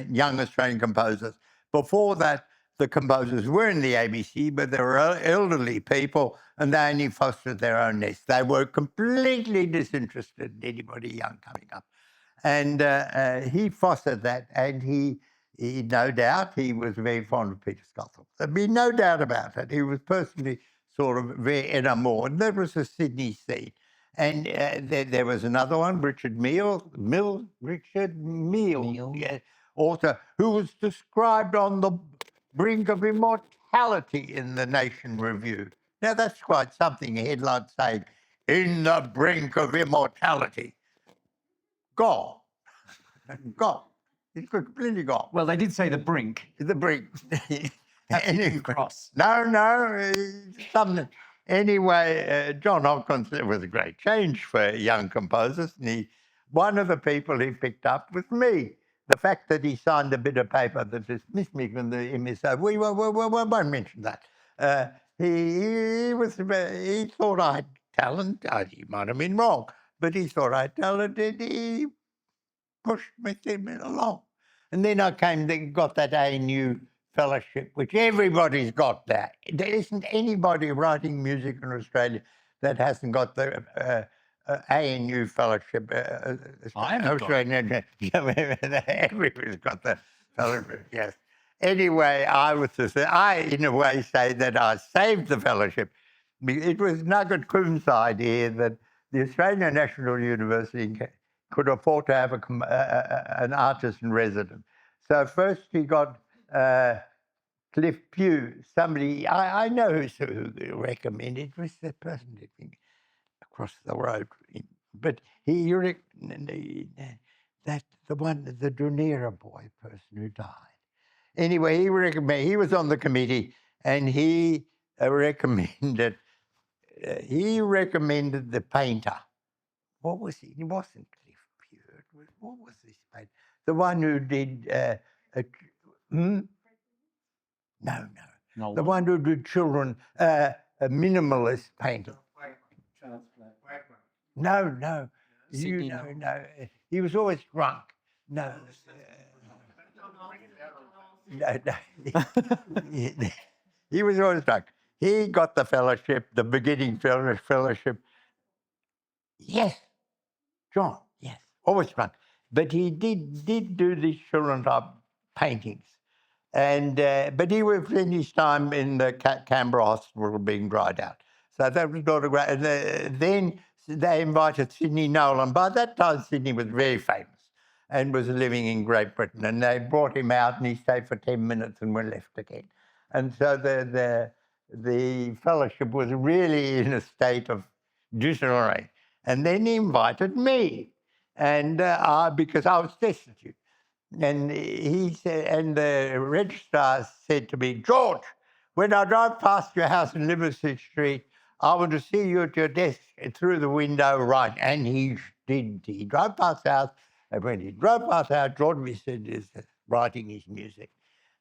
young Australian composers. Before that, the composers were in the ABC, but they were elderly people, and they only fostered their own nest. They were completely disinterested in anybody young coming up. And he fostered that, and he no doubt, he was very fond of Peter Scothel. There'd be no doubt about it. He was personally sort of very enamoured. That was the Sydney scene. And there was another one, Richard Mills, yeah, author, who was described on the brink of immortality in the Nation Review. Now, that's quite something, a headline saying, in the brink of immortality. Gone. Gone. He's completely gone. Well, they did say the brink. The brink. Anyway, cross. No, something. Anyway, John Hopkins, it was a great change for young composers. And one of the people he picked up was me. The fact that he signed a bit of paper that dismissed me from the MSO, we won't mention that. He thought I had talent. He might have been wrong, but he thought I had talent, and he pushed me along. And then I got that ANU fellowship, which everybody's got that. There isn't anybody writing music in Australia that hasn't got the ANU fellowship. I haven't got it. Everybody's got the fellowship, yes. Anyway, I, in a way, say that I saved the fellowship. It was Nugget Coombs' idea that the Australian National University could afford to have an artist in residence. So first he got Cliff Pugh, somebody, I know who recommended, it was the person living across the road. But the Dunera boy person who died. Anyway, he was on the committee, and he recommended the painter. What was he? It wasn't Cliff Pugh. What was this painter? The one who did... No. The one who did children, a minimalist painter. No. No. He was always drunk. No. He was always drunk. He got the fellowship, the beginning fellowship. Yes, John, yes, always drunk. But he did do these children type paintings. And but he was in his time in the Canberra Hospital being dried out. So that was not a great... then they invited Sidney Nolan. By that time, Sidney was very famous and was living in Great Britain. And they brought him out, and he stayed for 10 minutes and went left again. And so the fellowship was really in a state of disarray. And then he invited me, and because I was destitute. And he said, and the registrar said to me, George, when I drive past your house in Liverpool Street, I want to see you at your desk through the window, right? And he did. He drove past the house, and when he drove past the house, George Vincent is writing his music.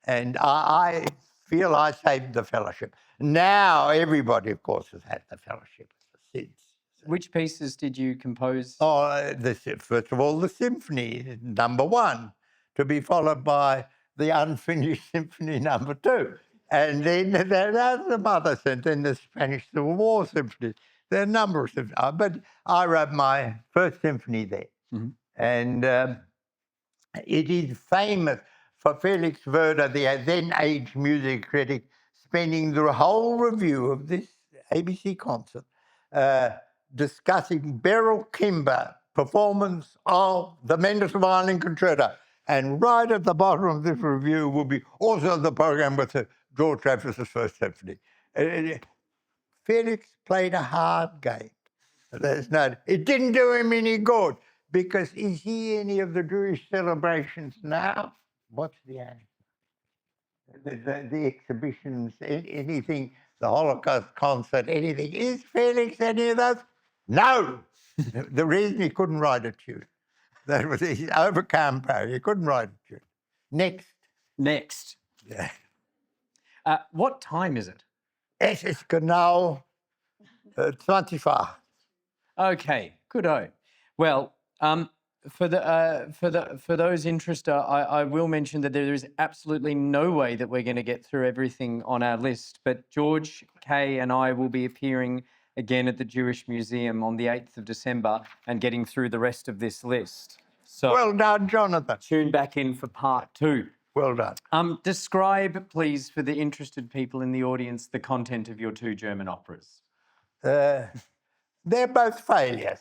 And I feel I saved the fellowship. Now everybody, of course, has had the fellowship since. Which pieces did you compose? Oh, first of all, the symphony, number 1. To be followed by the unfinished Symphony No. 2. And then there are some others, and then the Spanish Civil War symphonies. There are a number of symphonies. But I wrote my first symphony there. Mm-hmm. And it is famous for Felix Werder, the then aged music critic, spending the whole review of this ABC concert discussing Beryl Kimber, performance of the Mendelssohn Violin Concerto. And right at the bottom of this review will be also the program with George Dreyfus' first symphony. Felix played a hard game. It didn't do him any good, because is he any of the Jewish celebrations now? What's the answer? The exhibitions, anything, the Holocaust concert, anything. Is Felix any of those? No! The reason he couldn't write a tune. That was his overcampaign. He couldn't write a tune. Next. Yeah. What time is it? Es ist genau 25. Okay, good-o. Well, for those interested, I will mention that there is absolutely no way that we're going to get through everything on our list. But George, Kay, and I will be appearing again at the Jewish Museum on the 8th of December and getting through the rest of this list. So well done, Jonathan. Tune back in for part 2. Well done. Describe, please, for the interested people in the audience, the content of your two German operas. They're both failures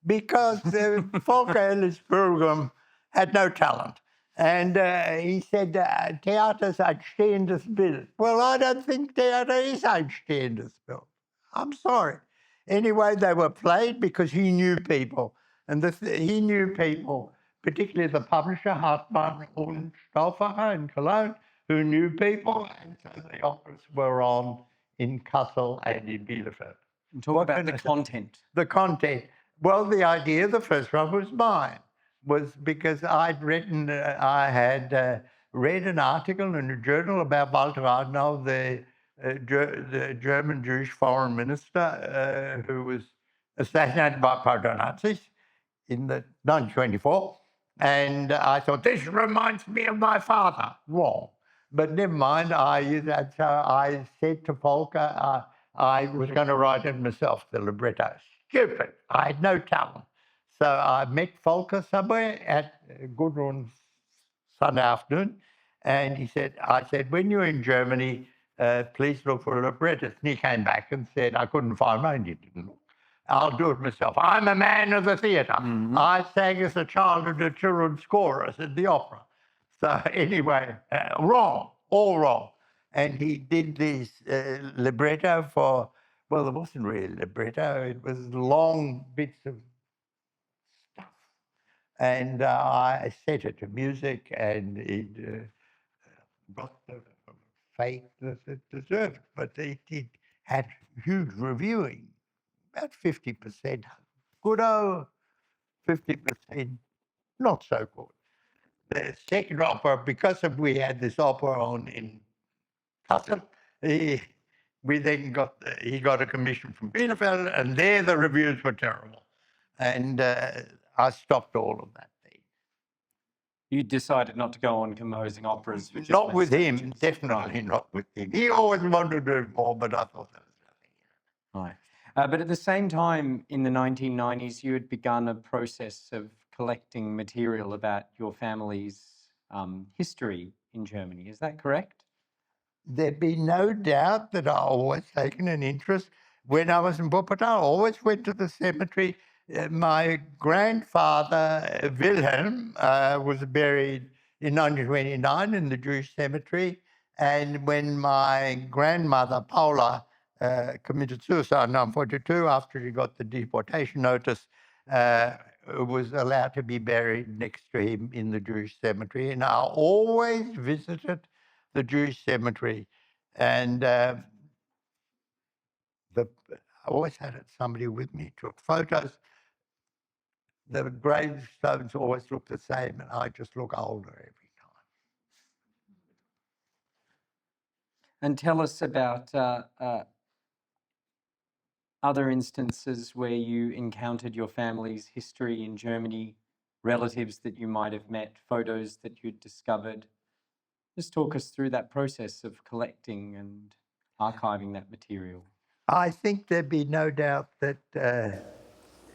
because Volker Ellis-Burgum had no talent. And he said, Theater ist ein stehendes Bild. Well, I don't think theater is ein stehendes Bild. I'm sorry. Anyway, they were played because he knew people. And he knew people, particularly the publisher, Hartmann und Stauffacher in Cologne, who knew people. And so the operas were on in Kassel and in Bielefeld. And talk about the content. The content. Well, the idea, the first one was mine, was because I had read an article in a journal about Walter Arnold, the German Jewish foreign minister who was assassinated by proto-Nazis in 1924. And I thought, this reminds me of my father. Wrong. But never mind, so I said to Volker, I was going to write it myself, the libretto. Stupid. I had no talent. So I met Volker somewhere at Gudrun's Sunday afternoon, and I said, when you're in Germany, please look for a librettist. And he came back and said, I couldn't find one. He didn't look. I'll do it myself. I'm a man of the theatre. Mm-hmm. I sang as a child at the children's chorus at the opera. So anyway, wrong, all wrong. And he did this libretto for, well, it wasn't really libretto, it was long bits of stuff. And I set it to music, and it got the fate that it deserved. But it had huge reviewing, about 50% good, 50% not so good. The second opera, because we had this opera on in Kassel, he got a commission from Bielefeld, and there the reviews were terrible. And I stopped all of that thing. You decided not to go on composing operas? Not with him, definitely not with him. He always wanted to do more, but I thought there was nothing. Right. But at the same time, in the 1990s, you had begun a process of collecting material about your family's history in Germany. Is that correct? There'd be no doubt that I always taken an interest. When I was in Wuppertal, I always went to the cemetery. My grandfather, Wilhelm, was buried in 1929 in the Jewish cemetery. And when my grandmother, Paula, committed suicide in 1942 after she got the deportation notice, was allowed to be buried next to him in the Jewish cemetery. And I always visited the Jewish cemetery, and I always had somebody with me, took photos. The gravestones always look the same, and I just look older every time. And tell us about other instances where you encountered your family's history in Germany, relatives that you might have met, photos that you'd discovered. Just talk us through that process of collecting and archiving that material. I think there'd be no doubt that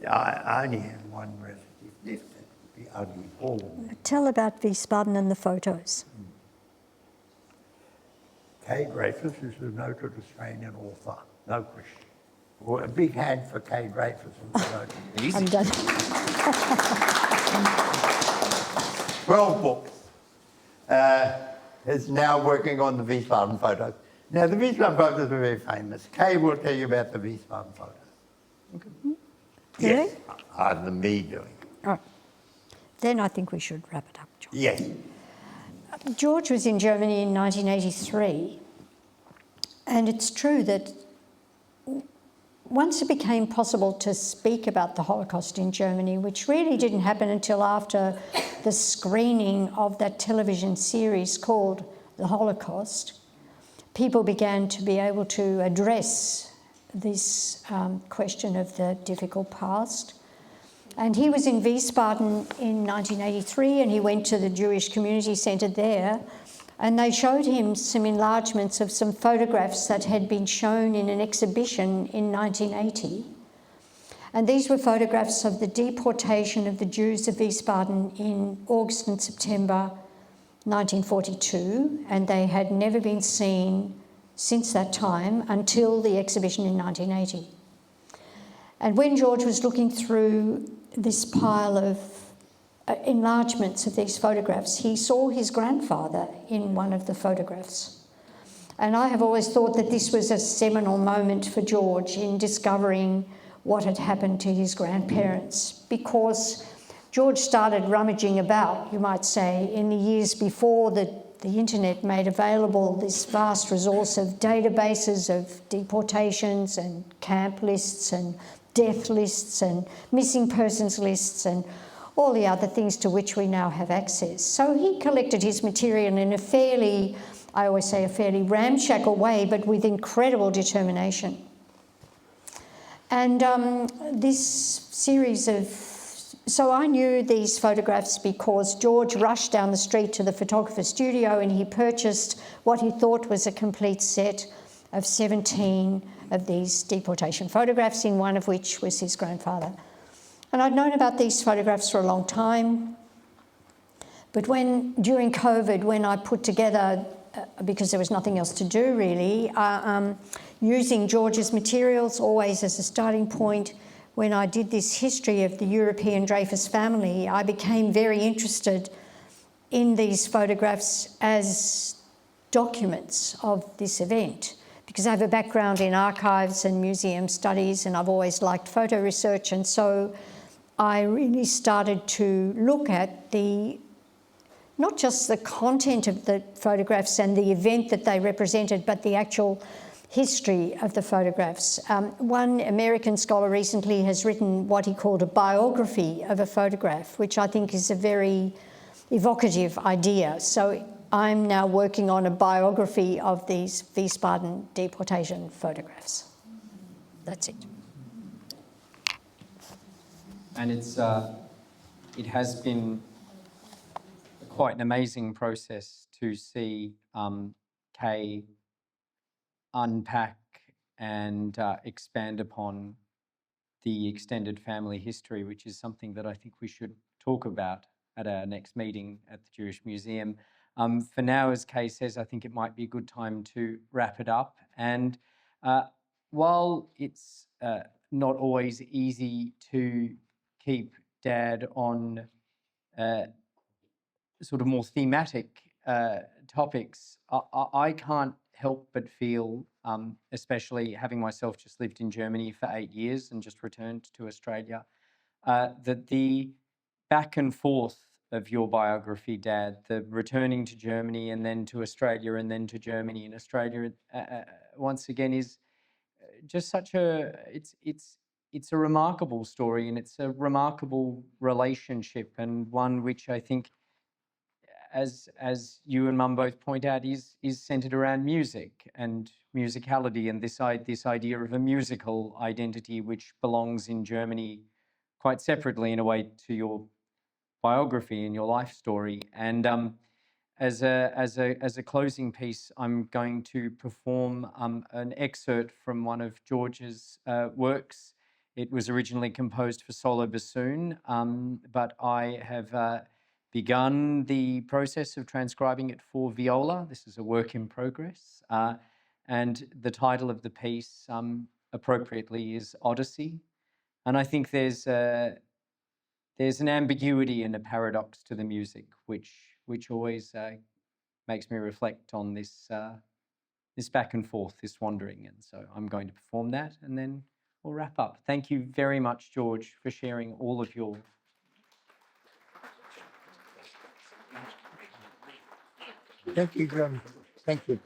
I only have one relative left. That would be ugly all. Tell about Wiesbaden and the photos. Kay Dreyfus is a noted Australian author, no question. Well, a big hand for Kay Dreyfus. I'm done. 12 books. Is now working on the Wiesbaden photos. Now, the Wiesbaden photos are very famous. Kay will tell you about the Wiesbaden photos. Okay. Yes, other than me doing it. Oh. Then I think we should wrap it up, George. Yes. George was in Germany in 1983, and it's true that once it became possible to speak about the Holocaust in Germany, which really didn't happen until after the screening of that television series called The Holocaust, people began to be able to address this question of the difficult past. And he was in Wiesbaden in 1983, and he went to the Jewish Community Centre there, and they showed him some enlargements of some photographs that had been shown in an exhibition in 1980. And these were photographs of the deportation of the Jews of Wiesbaden in August and September 1942, and they had never been seen since that time until the exhibition in 1980. And when George was looking through this pile of enlargements of these photographs, he saw his grandfather in one of the photographs. And I have always thought that this was a seminal moment for George in discovering what had happened to his grandparents, because George started rummaging about, you might say, in the years before the internet made available this vast resource of databases of deportations and camp lists and death lists and missing persons lists and all the other things to which we now have access. So he collected his material in a fairly, I always say a fairly ramshackle way, but with incredible determination. And this series of, so I knew these photographs because George rushed down the street to the photographer's studio and he purchased what he thought was a complete set of 17 of these deportation photographs, in one of which was his grandfather. And I'd known about these photographs for a long time, but during COVID, when I put together, because there was nothing else to do really, using George's materials always as a starting point, when I did this history of the European Dreyfus family, I became very interested in these photographs as documents of this event, because I have a background in archives and museum studies, and I've always liked photo research, and so I really started to look at not just the content of the photographs and the event that they represented, but the actual history of the photographs. One American scholar recently has written what he called a biography of a photograph, which I think is a very evocative idea. So I'm now working on a biography of these Wiesbaden deportation photographs. That's it. And it has been quite an amazing process to see Kay unpack and expand upon the extended family history, which is something that I think we should talk about at our next meeting at the Jewish Museum. For now, as Kay says, I think it might be a good time to wrap it up. And while it's not always easy to keep Dad on sort of more thematic topics, I can't help but feel, especially having myself just lived in Germany for 8 years and just returned to Australia, that the back and forth of your biography, Dad, the returning to Germany and then to Australia and then to Germany and Australia, once again is just such it's a remarkable story, and it's a remarkable relationship, and one which I think, as you and Mum both point out, is centered around music and musicality, and this idea of a musical identity which belongs in Germany quite separately in a way to your biography and your life story. And as a closing piece, I'm going to perform an excerpt from one of George's works. It was originally composed for solo bassoon, but I have begun the process of transcribing it for viola. This is a work in progress. And the title of the piece, appropriately, is Odyssey. And I think there's an ambiguity and a paradox to the music, which always makes me reflect on this back and forth, this wandering. And so I'm going to perform that, and then we'll wrap up. Thank you very much, George, for sharing all of your... Thank you, John. Thank you.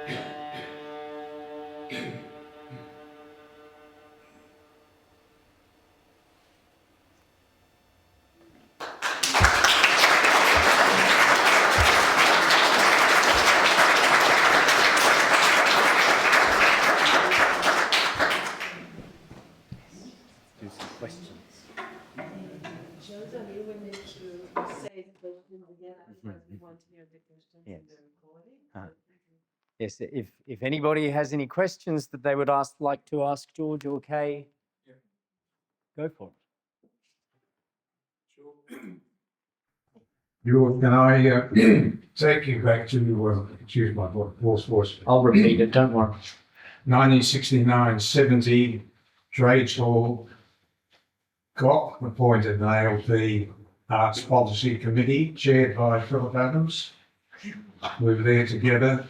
Do some questions. Joseph, you will need to say the questions again, otherwise we want to hear the questions Yes. in the recording. Yes, if anybody has any questions that they would like to ask George or Kay, go for it. George, can I take you back to, excuse my voice, I'll repeat it, don't worry. 1969-70, Trades Hall got appointed an ALP Arts Policy Committee chaired by Philip Adams. We were there together,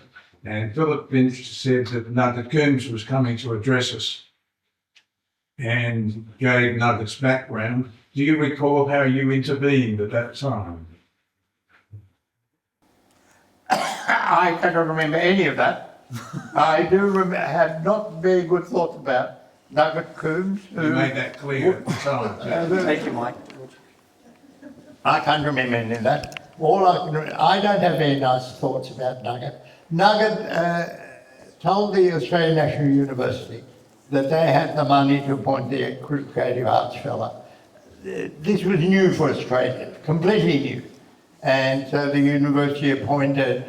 and Philip Finch said that Nugget Coombs was coming to address us and gave Nugget's background. Do you recall how you intervened at that time? I cannot remember any of that. I do have not very good thoughts about Nugget Coombs. You made that clear at the time. Thank you, Mike. I can't remember any of that. I don't have very nice thoughts about Nugget. Nugget told the Australian National University that they had the money to appoint the Creative Arts Fellow. This was new for Australia, completely new. And so the university appointed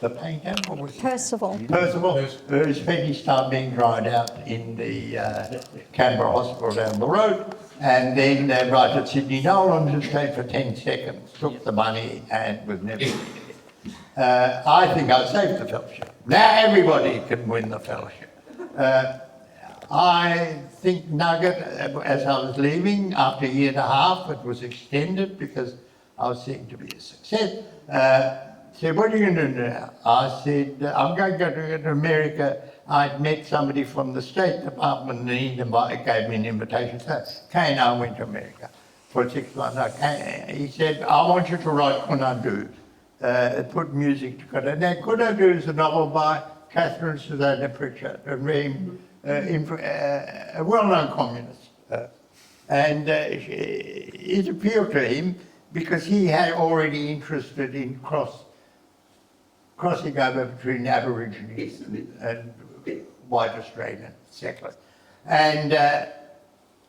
the painter, what was Percival. Percival, who spent his time being dried out in the Canberra Hospital down the road, and then invited Sydney Nolan to stay for 10 seconds, took the money and was never I think I saved the fellowship. Now everybody can win the fellowship. I think Nugget, as I was leaving, after a year and a half, it was extended because I was seen to be a success. Said, what are you going to do now? I said, I'm going to go to America. I'd met somebody from the State Department and he gave me an invitation. So Kay and I went to America for 6 months. He said, I want you to write Kunadu, put music together. Now, Kunadu is a novel by Catherine Susanna Pritchard, a well-known communist. And it appealed to him because he had already interested in crossing over between Aborigines and white Australian settlers, and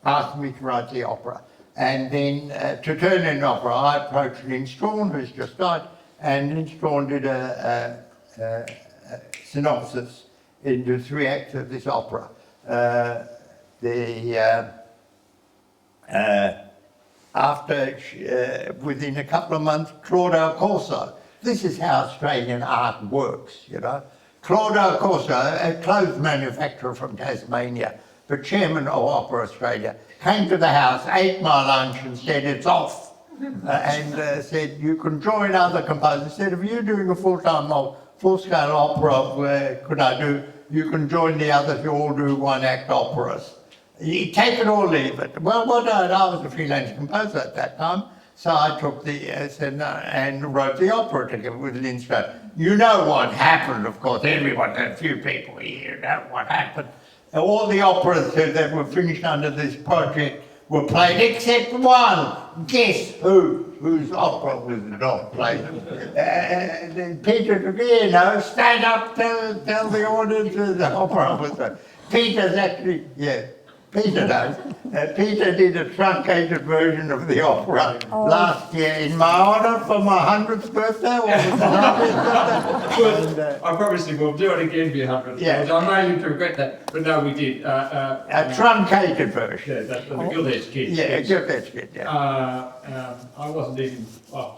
asked me to write the opera. And then to turn in an opera, I approached Lynn Strawn, who's just died, and Lynn Strawn did a synopsis into 3 acts of this opera. Within a couple of months, Claude Corso. This is how Australian art works, you know. Claude Corso, a clothes manufacturer from Tasmania, the chairman of Opera Australia, came to the house, ate my lunch and said, it's off. And said, you can join other composers. Said, if you're doing a full-scale opera, you can join the others who all do 1-act operas. You take it or leave it. Well, I was a freelance composer at that time, so I took and wrote the opera together with Lynn Strawn. You know what happened, of course. Everyone, a few people here know what happened. All the operas that were finished under this project were played, except one. Guess whose opera was not played? Peter took, stand up, tell the audience the opera was played. Peter's actually, Peter does. Peter did a truncated version of the opera last year in my honour for my 100th birthday. Or was it 100th birthday? I promise you we'll do it again for your 100th. Yeah. I know you regret that, but no, we did. A truncated version. Yeah, that's the Gilt-Edged Kid. Yeah, a Gilt-Edged Kid, yeah. I wasn't even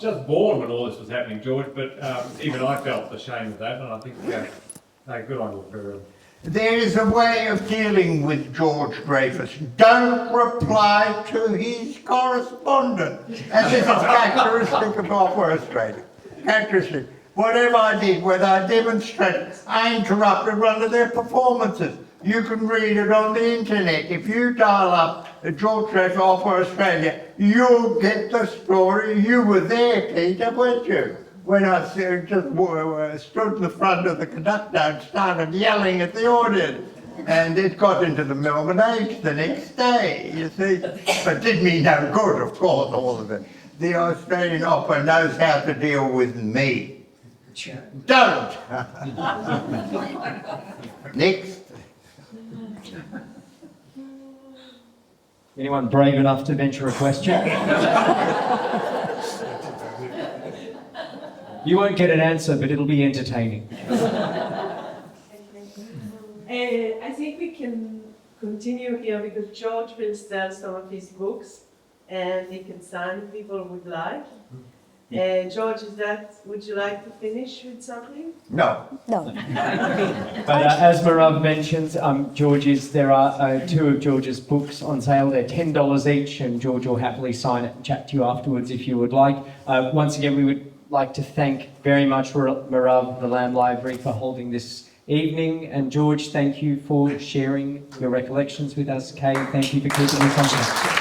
just born when all this was happening, George, but even I felt the shame of that, and I think, no, good on you for There is a way of dealing with George Dreyfus. Don't reply to his correspondent. And this is characteristic of Opera Australia. Characteristic. Whatever I did, whether I demonstrated, I interrupted one of their performances. You can read it on the internet. If you dial up George Dreyfus Opera Australia, you'll get the story. You were there, Peter, weren't you? when I just stood in the front of the conductor and started yelling at the audience. And it got into the Melbourne Age the next day, you see. But did me no good, of course, all of it. The Australian Opera knows how to deal with me. Don't! Next. Anyone brave enough to venture a question? You won't get an answer, but it'll be entertaining. I think we can continue here because George will sell some of his books and he can sign if people would like. George, would you like to finish with something? No. No. But as Marav mentions, there are two of George's books on sale. They're $10 each, and George will happily sign it and chat to you afterwards if you would like. Once again, we would like to thank very much Marav, the Lamb Library, for holding this evening. And George, thank you for sharing your recollections with us. Kay, thank you for keeping me company.